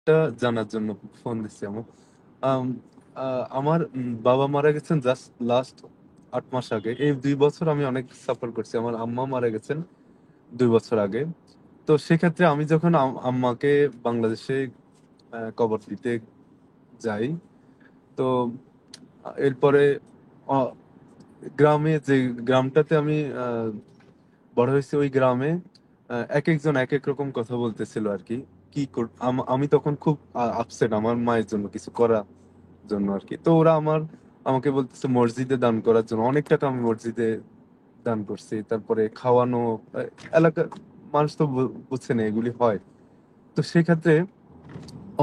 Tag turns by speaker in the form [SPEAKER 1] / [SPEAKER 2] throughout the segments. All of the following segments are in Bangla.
[SPEAKER 1] একটা জানার জন্য ফোন দিচ্ছি আমার। আম, আমার বাবা মারা গেছেন জাস্ট লাস্ট 8 মাস আগে। এই 2 বছর আমি অনেক সাফার করছি। আমার আম্মা মারা গেছেন 2 বছর আগে। তো সেক্ষেত্রে আমি যখন আম্মাকে বাংলাদেশে কবর দিতে যাই, তো এরপরে আহ, গ্রামে যে গ্রামটাতে আমি বড় হয়েছে, ওই গ্রামে এক একজন এক এক রকম কথা বলতেছিল আর কি। আমি তখন খুব আপসেট আমার মায়ের জন্য কিছু করার জন্য আর কি। তো ওরা আমাকে বলতেছে মসজিদে দান করার জন্য। অনেক টাকা আমি মসজিদে দান করছি। তারপরে খাওয়ানো, এলাকার মানুষ তো বুঝছে না এগুলি হয়। তো সেক্ষেত্রে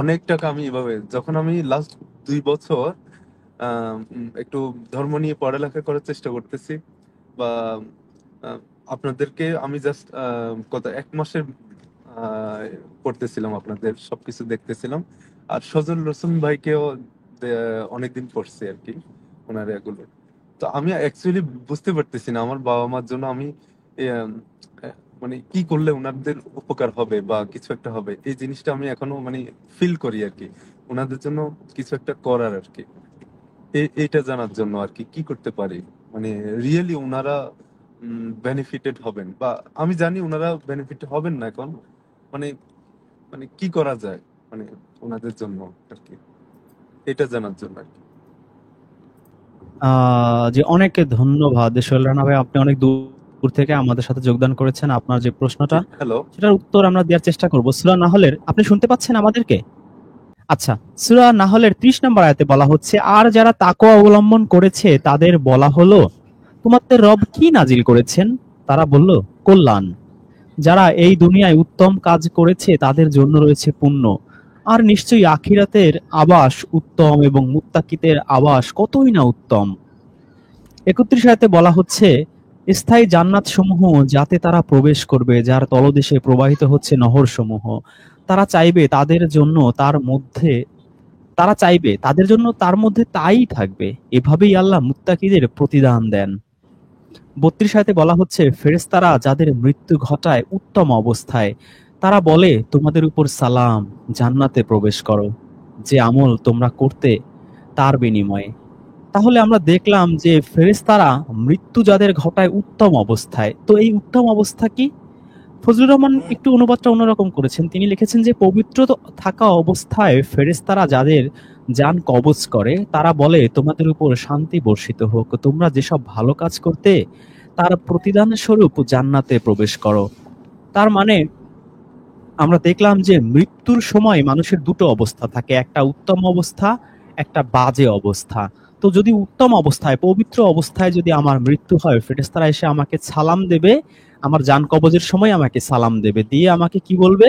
[SPEAKER 1] অনেক টাকা আমি এভাবে, যখন আমি লাস্ট 2 বছর একটু ধর্ম নিয়ে পড়ালেখা করার চেষ্টা করতেছি, বা আহ, আপনাদেরকে আমি জাস্ট কত 1 মাসের আহ, পড়তেছিলাম, আপনাদের সবকিছু দেখতেছিলাম। আর সজল রসুন ভাইকেও অনেকদিন পড়ছি আর কি, ওনার এগুলো। তো আমি অ্যাকচুয়ালি বুঝতে পারতেছি না আমার বাবা মার জন্য আমি আহ, মানে কি করলে ওনাদের উপকার হবে বা কিছু একটা হবে, এই জিনিসটা আমি এখনো মানে ফিল করি আর কি। ওনাদের জন্য কিছু একটা করার আর কি, এইটা জানার জন্য আর কি কি করতে পারি। মানে রিয়েলি ওনারা বেনিফিটেড হবেন, বা আমি জানি ওনারা বেনিফিট হবেন না এখন। মানে মানে কি করা যায় মানে ওনাদের জন্য আর কি, এটা জানার জন্য আর কি।
[SPEAKER 2] যে অনেক ধন্যবাদ সোহেল রানা ভাই, আপনি অনেক দূর থেকে আমাদের সাথে যোগদান করেছেন। আপনার যে প্রশ্নটা,
[SPEAKER 1] হ্যালো।
[SPEAKER 2] সেটার উত্তর আমরা দেওয়ার চেষ্টা করব। সূরা নাহলের, আপনি শুনতে পাচ্ছেন আমাদেরকে? আচ্ছা, সূরা নাহলের 30 নম্বর আয়াতে বলা হচ্ছে, আর যারা তাকওয়া অবলম্বন করেছে তাদের বলা হলো, তোমাদের রব কি নাজিল করেছেন? তারা বলল, কল্যাণ। যারা এই দুনিয়ায় উত্তম কাজ করেছে তাদের জন্য রয়েছে পুণ্য, আর নিশ্চয়ই আখিরাতের আবাস উত্তম এবং মুত্তাকিদের আবাস কতই না উত্তম। 31 আয়াতে বলা হচ্ছে, স্থায়ী জান্নাত সমূহ যাতে তারা প্রবেশ করবে, যার তলদেশে প্রবাহিত হচ্ছে নহর সমূহ। তারা চাইবে তাদের জন্য তার মধ্যে তার মধ্যে তাই থাকবে। এভাবেই আল্লাহ মুত্তাকিদের প্রতিদান দেন। 32 আয়াতে বলা হচ্ছে, ফেরেশতারা যাদের মৃত্যু ঘটায় উত্তম অবস্থায়, তারা বলে, তোমাদের উপর সালাম, জান্নাতে প্রবেশ করো, যে আমল তোমরা করতে তার বিনিময়ে। তাহলে আমরা দেখলাম যে ফেরেশতারা মৃত্যু যাদের ঘটায় উত্তম অবস্থায়, তো এই উত্তম অবস্থা কি? ফজলুর রহমান একটু অনুবাদটা অন্যরকম করেছেন। তিনি লিখেছেন যে পবিত্র থাকা অবস্থায় ফেরেশতারা যাদের যান কবজ করে, তারা বলে, তোমাদের উপর শান্তি বর্ষিত হোক, তোমরা যেসব ভালো কাজ করতে তার প্রতিদান স্বরূপ জান্নাতে প্রবেশ করো। তার মানে আমরা দেখলাম যে মৃত্যুর সময় মানুষের দুটো অবস্থা থাকে, একটা উত্তম অবস্থা, একটা বাজে অবস্থা। তো যদি উত্তম অবস্থায়, পবিত্র অবস্থায় যদি আমার মৃত্যু হয়, ফেরেশতারা এসে আমাকে সালাম দেবে, আমার জান কবজের সময় আমাকে সালাম দেবে, দিয়ে আমাকে কি বলবে?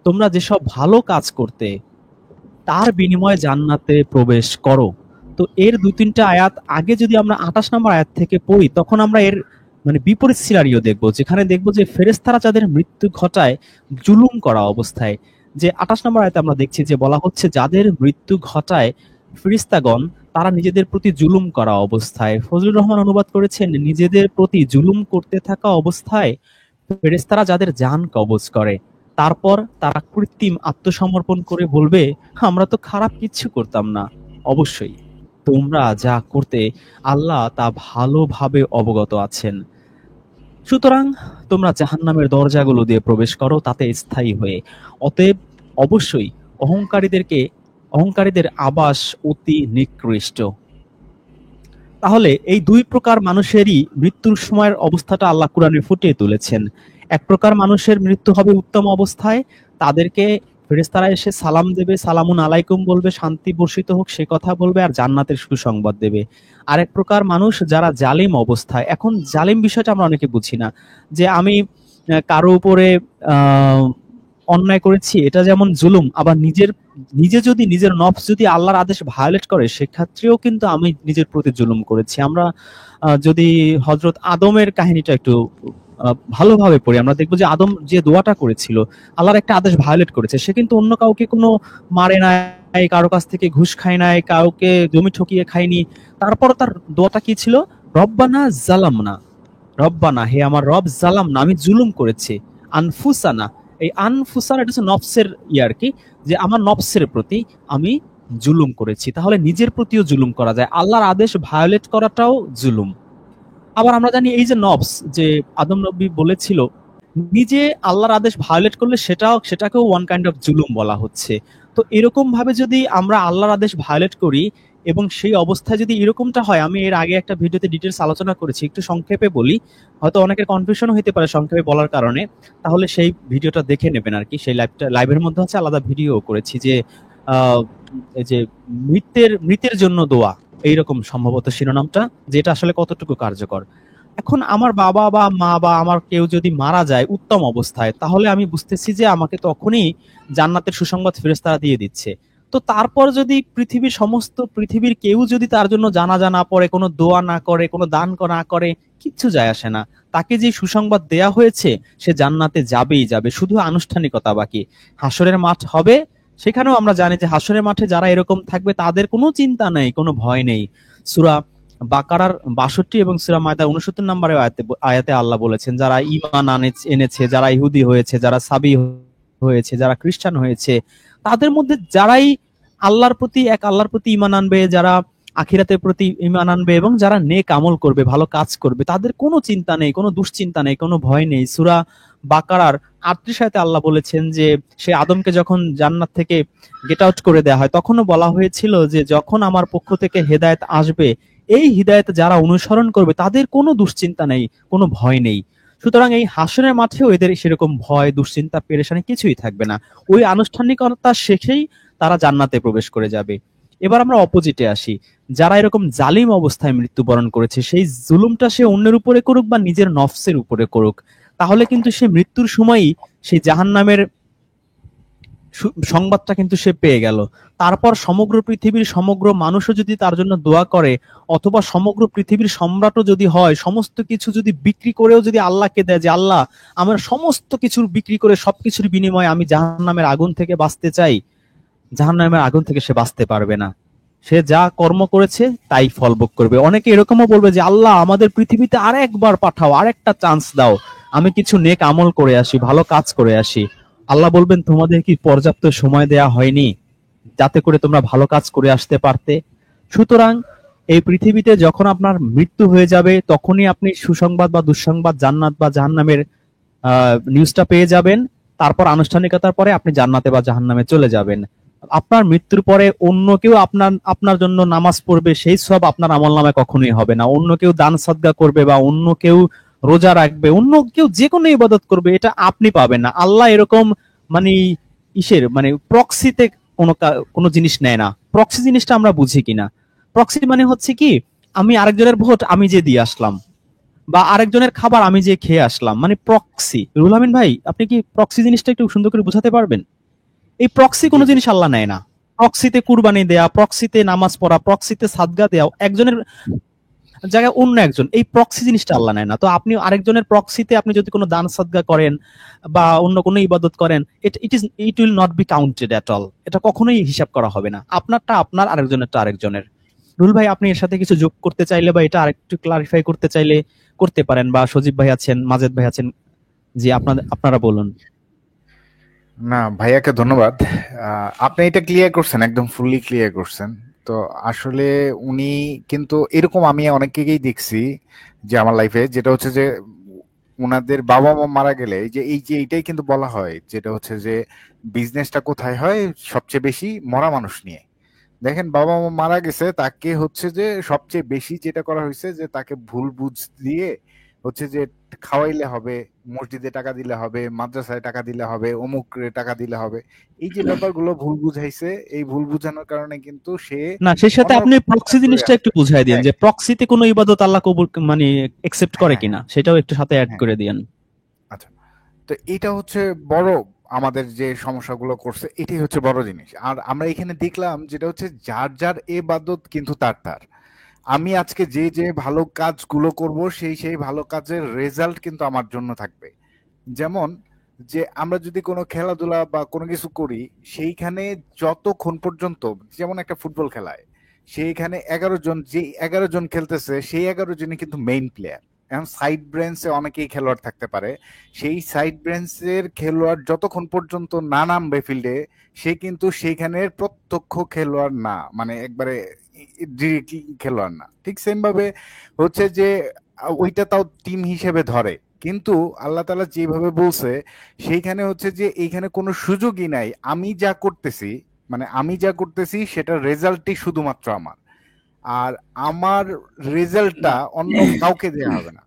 [SPEAKER 2] তোমরা যেসব ভালো কাজ করতে তার বিনিময়ে জান্নাতে প্রবেশ করো। তো এর 2-3টা আয়াত আগে যদি আমরা 28 নম্বর আয়াত থেকে পড়ি, তখন আমরা এর মানে বিপরীত সিনারিও দেখবো, যেখানে দেখবো যে ফেরেশতারা যাদের মৃত্যু ঘটায় জুলুম করা অবস্থায়। যে 28 নম্বর আয়াতে আমরা দেখছি যে বলা হচ্ছে, যাদের মৃত্যু ঘটায় ফেরেশতাগণ, তারা নিজেদের প্রতি জুলুম করা অবস্থায়। ফজলুর রহমান অনুবাদ করেছেন, নিজেদের প্রতি জুলুম করতে থাকা অবস্থায় ফেরেশতারা যাদের জান কবজ করে, তারপর তারা কৃত্রিম আত্মসমর্পণ করে বলবে, আমরা তো খারাপ কিচ্ছু করতাম না। অবশ্যই তোমরা যা করতে আল্লাহ তা ভালোভাবে অবগত আছেন। সুতরাং তোমরা জাহান্নামের দরজাগুলো দিয়ে প্রবেশ করো, তাতে স্থায়ী হয়ে। অতএব অবশ্যই অহংকারীদের আবাস অতি নিকৃষ্ট। তাহলে এই দুই প্রকার মানুষেরই মৃত্যুর সময়ের অবস্থাটা আল্লাহ কুরআনে ফুটিয়ে তুলেছেন। এক প্রকার মানুষের মৃত্যু হবে উত্তম অবস্থায়, তাদেরকে ফেরেশতারা এসে সালাম দেবে, সালামুন আলাইকুম বলবে, শান্তি বর্ষিত হোক সে কথা বলবে, আর জান্নাতের সুসংবাদ দেবে। আরেক প্রকার মানুষ যারা জালিম অবস্থায়, এখন জালিম বিষয়টা আমরা অনেকে বুঝি না, যে আমি কারো উপরে আহ অন্যায় করেছি, এটা যেমন জুলুম, আবার নিজের নফস যদি আল্লাহর আদেশ ভায়োলেট করে, সেক্ষেত্রেও কিন্তু আমি নিজের প্রতি জুলুম করেছি। আমরা যদি হযরত আদমের কাহিনীটা একটু ভালোভাবে পড়ি, আমরা দেখবো যে আদম যে দোয়াটা করেছিল, আল্লাহর একটা আদেশ ভায়োলেট করেছে। সে কিন্তু অন্য কাউকে কোনো মারে নাই, কারো কাছ থেকে ঘুষ খায় নাই, কাউকে জমি ঠকিয়ে খায়নি। তারপর তার দোয়াটা কি ছিল? রব্বানা জালামনা, রব্বানা হে আমার রব, জালামনা আমি জুলুম করেছি, আনফুসানা, এই আনফুসানা এটা হচ্ছে নফসের আর কি, যে আমার নফসের প্রতি আমি জুলুম করেছি, তাহলে নিজের প্রতিও জুলুম করা যায়, আল্লাহর আদেশ ভায়োলেট করাটাও জুলুম। আবার আমরা জানি এই যে নফস, যে আদম নবী বলেছিল, নিজে আল্লাহর আদেশ ভায়োলেট করলে সেটাকেও ওয়ান কাইন্ড অফ জুলুম বলা হচ্ছে। তো এরকম ভাবে যদি আমরা আল্লাহর আদেশ ভায়োলেট করি এবং সেই অবস্থায় যদি এরকমটা হয়, আমি এর আগে একটা ভিডিওতে ডিটেলস আলোচনা করেছি, একটু সংক্ষেপে বলি, হয়তো অনেকের কনফিউশন হতে পারে সংক্ষেপে বলার কারণে, তাহলে সেই ভিডিওটা দেখে নেবেন আর কি। সেই লাইভের মধ্যে হচ্ছে আলাদা ভিডিও করেছি যে আহ, এই যে মৃতের জন্য দোয়া, এইরকম সম্ভবত শিরোনামটা, যেটা আসলে কতটুকু কার্যকর। এখন আমার বাবা বা মা বা আমার কেউ যদি মারা যায় উত্তম অবস্থায়, তাহলে আমি বুঝতেছি যে আমাকে তখনই জান্নাতের সুসংবাদ ফেরেশতারা দিয়ে দিচ্ছে। তো তারপর যদি পৃথিবীর কেউ যদি তার জন্য জানাজা না পড়ে, কোনো দোয়া না করে, কোনো দান না করে, কিচ্ছু যায় আসে না, তাকে যে সুসংবাদ দেয়া হয়েছে সে জান্নাতে যাবেই যাবে, শুধু আনুষ্ঠানিকতা বাকি। হাসরের মাঠ হবে, সেখানেও আমরা জানি যে হাসরের মাঠে যারা এরকম থাকবে তাদের কোনো চিন্তা নেই, কোনো ভয় নেই। সূরা বাকারার ৬২ এবং সূরা মায়দার ৬৯ নম্বরের আয়াতে আল্লাহ বলেছেন, যারা ঈমান এনেছে, যারা ইহুদি হয়েছে, যারা সাবি হয়েছে, যারা খ্রিস্টান হয়েছে, তাদের মধ্যে যারাই আল্লাহর প্রতি ঈমান আনবে, যারা আখিরাতের প্রতি ঈমান আনবে এবং যারা নেক আমল করবে, ভালো কাজ করবে, তাদের কোনো চিন্তা নেই, কোনো দুশ্চিন্তা নেই, কোনো ভয় নেই। সূরা বাকারার ৩৮ আয়াতে আল্লাহ বলেছেন যে সে আদমকে যখন জান্নাত থেকে গেট আউট করে দেওয়া হয়, তখনও বলা হয়েছিল যে যখন আমার পক্ষ থেকে হেদায়েত আসবে, এই হিদায়েত যারা অনুসরণ করবে তাদের কোনো দুশ্চিন্তা নেই, কোনো ভয় নেই। সুতরাং এই হাসরের মাঠেও এদের সেরকম ভয়, দুশ্চিন্তা, পেরেশানি কিছুই থাকবে না। ওই আনুষ্ঠানিকতা শেষেই তারা জান্নাতে প্রবেশ করে যাবে। এবার আমরা অপোজিটে আসি, যারা এরকম জালিম অবস্থায় মৃত্যুবরণ করেছে, সেই জুলুমটা সে অন্যের উপরে করুক বা নিজের নফসের উপরে করুক, তাহলে কিন্তু সে মৃত্যুর সময়ই সেই জাহান্নামের সংবাদটা কিন্তু সে পেয়ে গেল। তারপর সমগ্র পৃথিবীর সমগ্র মানুষও যদি তার জন্য দোয়া করে, অথবা সমগ্র পৃথিবীর সম্রাটও যদি হয়, সমস্ত কিছু যদি বিক্রি করেও যদি আল্লাহকে দেয় যে আল্লাহ আমার সমস্ত কিছুর বিক্রি করে সবকিছুর বিনিময়ে আমি জাহান্নামের আগুন থেকে বাঁচতে চাই, জাহান্নামের আগুন থেকে সে বাঁচতে পারবে না। সে যা কর্ম করেছে তাই ফল ভোগ করবে। অনেকে এরকমও বলবে যে আল্লাহ আমাদের পৃথিবীতে আরেকবার পাঠাও, আরেকটা চান্স দাও, আমি কিছু নেক আমল করে আসি, ভালো কাজ করে আসি। আল্লাহ বলবেন, তোমাদের কি পর্যাপ্ত সময় দেয়া হয়নি যাতে করে তোমরা ভালো কাজ করে আসতে পারতে? সুতরাং এই পৃথিবীতে যখন আপনার মৃত্যু হয়ে যাবে, তখনই আপনি সুসংবাদ বা দুঃসংবাদ, জান্নাত বা জাহান্নামের নিউজটা পেয়ে যাবেন। তারপর আনুষ্ঠানিকতার পরে আপনি জান্নাতে বা জাহান্নামে চলে যাবেন। আপনার মৃত্যুর পরে অন্য কেউ আপনার জন্য নামাজ পড়বে, সেই সব আপনার আমলনামায় কখনোই হবে না। অন্য কেউ দান সদকা করবে বা অন্য কেউ রোজা রাখবে, অন্য কেউ যে কোনো ইবাদত করবে, এটা আপনি পাবেন না। আল্লাহ এরকম মানে মানে প্রক্সিতে কোনো জিনিস নেয় না। প্রক্সি জিনিসটা আমরা বুঝি কিনা? প্রক্সি মানে হচ্ছে কি, আমি আরেকজনের ভোট আমি যে দিয়ে আসলাম, বা আরেকজনের খাবার আমি যে খেয়ে আসলাম, মানে প্রক্সি। রুহুল আমিন ভাই, আপনি কি প্রক্সি জিনিসটা একটু সুন্দর করে বোঝাতে পারবেন? এই প্রক্সি
[SPEAKER 3] জি
[SPEAKER 2] কোনো
[SPEAKER 3] জি
[SPEAKER 2] জিনিস আল্লাহ নেয় না। প্রক্সিতে কুরবানি দেয়া, প্রক্সিতে নামাজ পড়া, প্রক্সিতে সাদগা দেওয়া, একজনের জায়গায় অন্য একজন, এই প্রক্সি জিনিসটা আল্লাহ নেয় না। তো আপনি আরেকজনের প্রক্সিতে আপনি যদি কোনো দান সাদগা করেন বা অন্য কোনো ইবাদত করেন, it will not be counted at all. এটা কখনোই হিসাব করা হবে না। আপনারটা আপনার, আরেকজনেরটা আরেকজনের। রুল ভাই, আপনি এর সাথে কিছু যোগ করতে চাইলে বা এটা আরেকটু ক্লারিফাই করতে চাইলে করতে পারেন, বা সজীব ভাই আছেন, মাজেদ ভাই আছেন, জি আপনারা বলুন।
[SPEAKER 3] না, ভাইয়াকে ধন্যবাদ। আপনি এটা ক্লিয়ার করছেন, একদম ফুললি ক্লিয়ার করছেন। তো আসলে উনি কিন্তু এরকম আমি অনেককেই দেখছি যে আমার লাইফে, যেটা হচ্ছে যে উনাদের বাবা মা মারা গেলে এই যে এইটাই কিন্তু বলা হয়, যেটা হচ্ছে যে বিজনেসটা কোথায় হয় সবচেয়ে বেশি, মরা মানুষ নিয়ে। দেখেন, বাবা মা মারা গেছে, তাকে হচ্ছে যে সবচেয়ে বেশি যেটা করা হয়েছে যে তাকে ভুল বুঝ দিয়ে হচ্ছে যে খাওয়াইলে হবে, মসজিদে টাকা দিলে হবে, মাদ্রাসায় টাকা দিলে হবে, অমুক টাকা দিলে হবে। এই যে ব্যাপারগুলো ভুল বুঝাইছে, এই ভুল বুঝানোর কারণে কিন্তু সে
[SPEAKER 2] না, সেই সাথে আপনি
[SPEAKER 3] অনর্গল
[SPEAKER 2] প্রক্সি
[SPEAKER 3] কাজ করে
[SPEAKER 2] জিনিসটা একটু
[SPEAKER 3] আসছে।
[SPEAKER 2] বুঝাই দিন,
[SPEAKER 3] হ্যাঁ
[SPEAKER 2] যে প্রক্সিতে কোনো ইবাদত আল্লাহ কবুল মানে একসেপ্ট করে
[SPEAKER 3] হ্যাঁ
[SPEAKER 2] কিনা,
[SPEAKER 3] হ্যাঁ
[SPEAKER 2] সেটাও একটু সাথে অ্যাড
[SPEAKER 3] হ্যাঁ
[SPEAKER 2] করে দিয়েন।
[SPEAKER 3] আচ্ছা, তো এটা হচ্ছে বড়, আমাদের যে সমস্যাগুলো করছে এটাই হচ্ছে বড় জিনিস। আর আমরা এখানে দেখলাম যেটা হচ্ছে যার যার এবাদত কিন্তু তার তার। আমি আজকে যে যে ভালো কাজগুলো করব, সেই ভালো কাজের রেজাল্ট কিন্তু আমার জন্য থাকবে। যেমন যে আমরা যদি কোনো খেলাধুলা বা কোনো কিছু করি, সেইখানে যতক্ষণ পর্যন্ত, যেমন একটা ফুটবল খেলায় সেইখানে 11 জন, যে 11 জন খেলতেছে সেই 11 জনই কিন্তু মেইন প্লেয়ার। এখন সাইড ব্রেঞ্চে অনেকেই খেলোয়াড় থাকতে পারে, সেই সাইড ব্রেঞ্চের খেলোয়াড় যতক্ষণ পর্যন্ত না নামবে ফিল্ডে, সে কিন্তু সেইখানের প্রত্যক্ষ খেলোয়াড় না, মানে একবারে ডিরেক্টলি খেলোয়াড় না। ঠিক সেম ভাবে হচ্ছে যে ওইটা তাও টিম হিসেবে ধরে, কিন্তু আল্লাহ তাআলা যেভাবে বলছে সেইখানে হচ্ছে যে এইখানে কোনো সুযোগই নাই। আমি যা করতেছি সেটার রেজাল্টই শুধুমাত্র আমার, আর আমার রেজাল্টটা অন্য কাউকে দেয়া হবে না।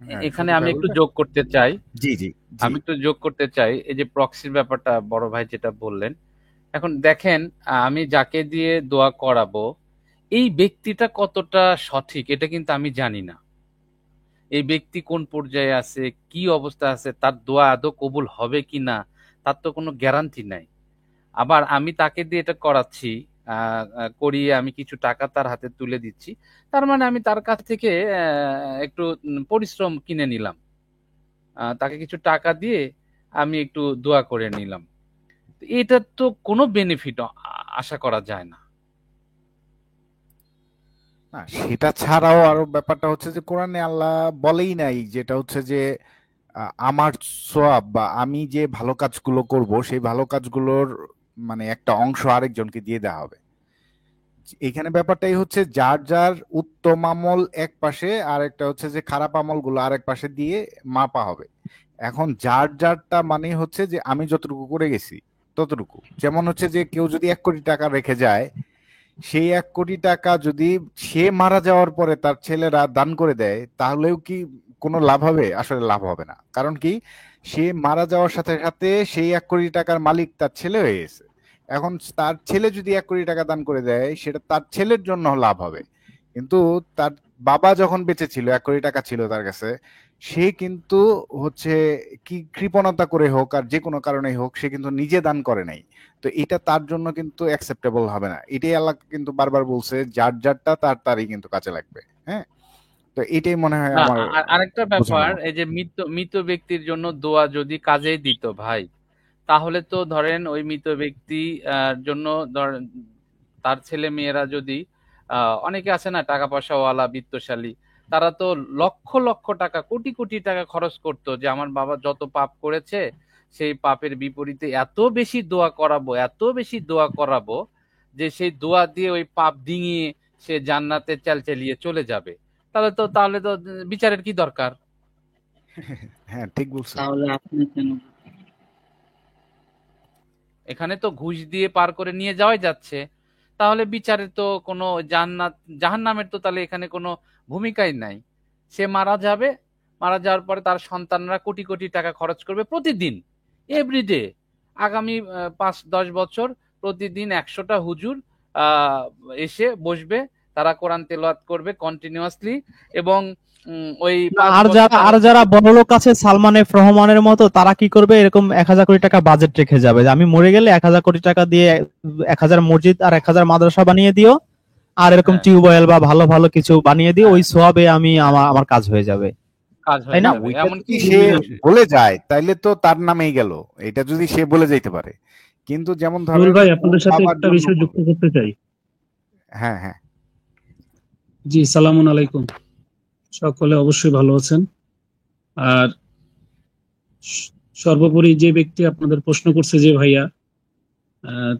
[SPEAKER 3] হ্যাঁ,
[SPEAKER 4] এখানে
[SPEAKER 3] ছোট
[SPEAKER 4] আমি
[SPEAKER 3] ভাই
[SPEAKER 4] একটু
[SPEAKER 3] বলবেন?
[SPEAKER 4] যোগ করতে চাই।
[SPEAKER 3] জি জি জি।
[SPEAKER 4] আমি একটু যোগ করতে চাই, এই যে প্রক্সির ব্যাপারটা বড় ভাই যেটা বললেন। এখন দেখেন, আমি যাকে দিয়ে দোয়া করাবো, এই ব্যক্তিটা কতটা সঠিক এটা কিন্তু আমি জানি না। এই ব্যক্তি কোন পর্যায়ে আছে, কি অবস্থা আছে, তার দোয়া আদৌ কবুল হবে কি না, তার তো কোনো গ্যারান্টি নাই। আবার আমি তাকে দিয়ে এটা করাচ্ছি, করিয়ে আমি কিছু টাকা তার হাতে তুলে দিচ্ছি, তার মানে আমি তার কাছ থেকে একটু পরিশ্রম কিনে নিলাম, তাকে কিছু টাকা দিয়ে আমি একটু দোয়া করে নিলাম। এটা তো কোনো বেনিফিট আশা করা যায় না।
[SPEAKER 3] না, সেটা ছাড়াও আরো ব্যাপারটা হচ্ছে যে কোরআনে আল্লাহ বলেই নাই যেটা হচ্ছে যে আমার সওয়াব বা আমি যে ভালো কাজগুলো করব সেই ভালো কাজগুলোর মানে একটা অংশ আরেকজনকে দিয়ে দেওয়া হবে। এখানে ব্যাপারটাই হচ্ছে যার যার উত্তম আমল এক পাশে, আর একটা হচ্ছে যে খারাপ আমলগুলো আরেক পাশে দিয়ে মাপা হবে। এখন যার যারটা মানে হচ্ছে যে আমি যতটুকু করে গেছি ততটুকু। যেমন হচ্ছে যে কেউ যদি 1 কোটি টাকা রেখে যায়, সেই 1 কোটি টাকা যদি সে মারা যাওয়ার পরে তার ছেলেরা দান করে দেয়, তাহলেও কি কোনো লাভ হবে? আসলে লাভ হবে না। কারণ কি, সে মারা যাওয়ার সাথে সাথে সেই 1 কোটি টাকার মালিক তার ছেলে হয়ে গেছে। এখন তার ছেলে যদি 1 কোটি টাকা দান করে দেয়, সেটা তার ছেলের জন্য লাভ হবে। কিন্তু তার বাবা যখন বেঁচে ছিল, 1 কোটি টাকা ছিল তার কাছে, সে কিন্তু হচ্ছে কি কৃপণতা করে হোক আর যে কোনো কারণেই হোক, সে কিন্তু নিজে দান করে নাই। তো এটা তার জন্য কিন্তু অ্যাকসেপ্টেবল হবে না। এটাই আল্লাহ কিন্তু বারবার বলছে, যার যারটা তার তারই কিন্তু কাজে লাগবে। হ্যাঁ, তো এটাই মনে হয়
[SPEAKER 4] না,
[SPEAKER 3] আমার
[SPEAKER 4] আরেকটা
[SPEAKER 3] বোঝানোর
[SPEAKER 4] ব্যাপার,
[SPEAKER 3] মতো।
[SPEAKER 4] এই যে মৃত মৃত ব্যক্তির জন্য দোয়া যদি কাজে দিত ভাই, তাহলে তো ধরেন ওই মৃত ব্যক্তি জন্য তার ছেলে মেয়েরা যদি অনেকে আছে না টাকা পয়সাওয়ালা বিত্তশালী, তারা তো লক্ষ লক্ষ টাকা, কোটি কোটি টাকা খরচ করতো যে আমার বাবা যত পাপ করেছে সেই পাপের বিপরীতে এত বেশি দোয়া করাবো, এত বেশি দোয়া করাবো যে সেই দোয়া দিয়ে ওই পাপ ডিঙিয়ে সে জান্নাতে চালিয়ে চলে যাবে। তাহলে তো বিচারের কি দরকার?
[SPEAKER 3] হ্যাঁ, ঠিক বলছো।
[SPEAKER 5] তাহলে আপনি কেন?
[SPEAKER 4] এখানে তো ঘুষ দিয়ে পার করে নিয়ে যাওয়াই যাচ্ছে, তাহলে বিচারের তো কোনো জান্নাত জাহান্নামের তো তাহলে এখানে কোনো ভূমিকাই নাই। সে মারা যাবে, মারা যাওয়ার পরে তার সন্তানরা কোটি কোটি টাকা খরচ করবে প্রতিদিন, এভরিডে। আগামী 5-10 বছর প্রতিদিন 100টা হুজুর এসে বসবে, তারা কোরআন তেলাওয়াত করবে কন্টিনিউয়াসলি, এবং ওই 5
[SPEAKER 2] আর
[SPEAKER 4] বছর তারা
[SPEAKER 2] যারা বড়লোক আছে সালমান এফ রহমানের মতো, তারা কি করবে, এরকম 1,000 কোটি টাকা বাজেট রেখে যাবে যে আমি মরে গেলে 1,000 কোটি টাকা দিয়ে 1,000 মসজিদ আর 1,000 মাদ্রাসা বানিয়ে দিও, আর এরকম
[SPEAKER 4] হ্যাঁ,
[SPEAKER 2] টিউবওয়েল বা ভালো ভালো কিছু বানিয়ে দিও, ওই
[SPEAKER 4] হ্যাঁ,
[SPEAKER 2] সোয়াবে আমি আমার কাজ হয়ে যাবে,
[SPEAKER 4] কাজ
[SPEAKER 2] তাই
[SPEAKER 4] হয়ে
[SPEAKER 2] না?
[SPEAKER 4] যাবে।
[SPEAKER 3] ওইটা
[SPEAKER 4] এমনকি
[SPEAKER 3] যদি সে বলে যায় তাইলে তো তার নামেই গেল, এটা যদি সে বলে যাইতে পারে। কিন্তু যেমন
[SPEAKER 6] রুল
[SPEAKER 3] ধরেন
[SPEAKER 6] ভাই,
[SPEAKER 3] ও
[SPEAKER 6] আপনাদের সাথে
[SPEAKER 3] বাবার
[SPEAKER 6] একটা
[SPEAKER 3] জন্য
[SPEAKER 6] বিষয় যুক্ত
[SPEAKER 3] করবে।
[SPEAKER 6] করতে চাই।
[SPEAKER 3] হ্যাঁ হ্যাঁ,
[SPEAKER 6] জি, সালামুন আলাইকুম। সকলে অবশ্যই ভালো আছেন। আর সর্বোপরি যে ব্যক্তি আপনাদের প্রশ্ন করছে যে ভাইয়া,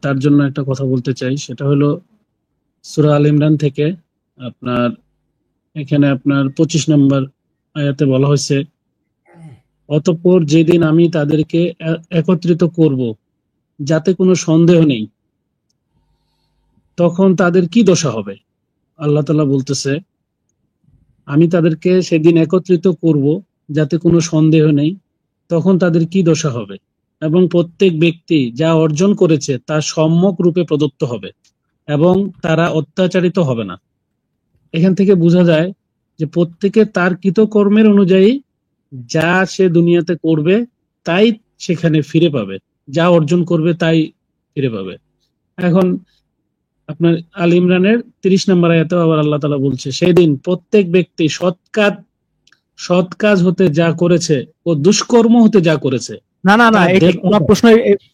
[SPEAKER 6] তার জন্য একটা কথা বলতে চাই। সেটা হলো সূরা আল ইমরান থেকে আপনার এখানে আপনার 25 নম্বর আয়াতে বলা হয়েছে, অতঃপর যেদিন আমি তাদেরকে একত্রিত করব যাতে কোনো সন্দেহ নেই, তখন তাদের কি দশা হবে। আল্লাহ তাআলা বলতেছে, আমি তাদেরকে সেদিন একত্রিত করব যাতে কোনো সন্দেহ নেই, তখন তাদের কি দশা হবে, এবং প্রত্যেক ব্যক্তি যা অর্জন করেছে তা সম্যক রূপে প্রদত্ত হবে এবং তারা অত্যাচারিত হবে না। এখান থেকে বোঝা যায় যে প্রত্যেকে তার কৃতকর্মের অনুযায়ী যা সে দুনিয়াতে করবে তাই সেখানে ফিরে পাবে, যা অর্জন করবে তাই ফিরে পাবে। এখন আপনার আল ইমরানের 30 নম্বর আয়াতে আবার আল্লাহ তাআলা বলছে, সেদিন প্রত্যেক ব্যক্তি সৎ কাজ হতে যা করেছে ও দুষ্কর্ম হতে যা করেছে
[SPEAKER 2] না না না,
[SPEAKER 6] তা
[SPEAKER 2] এটা
[SPEAKER 6] দেখতে
[SPEAKER 2] ওনার
[SPEAKER 6] পাবে।
[SPEAKER 2] প্রশ্ন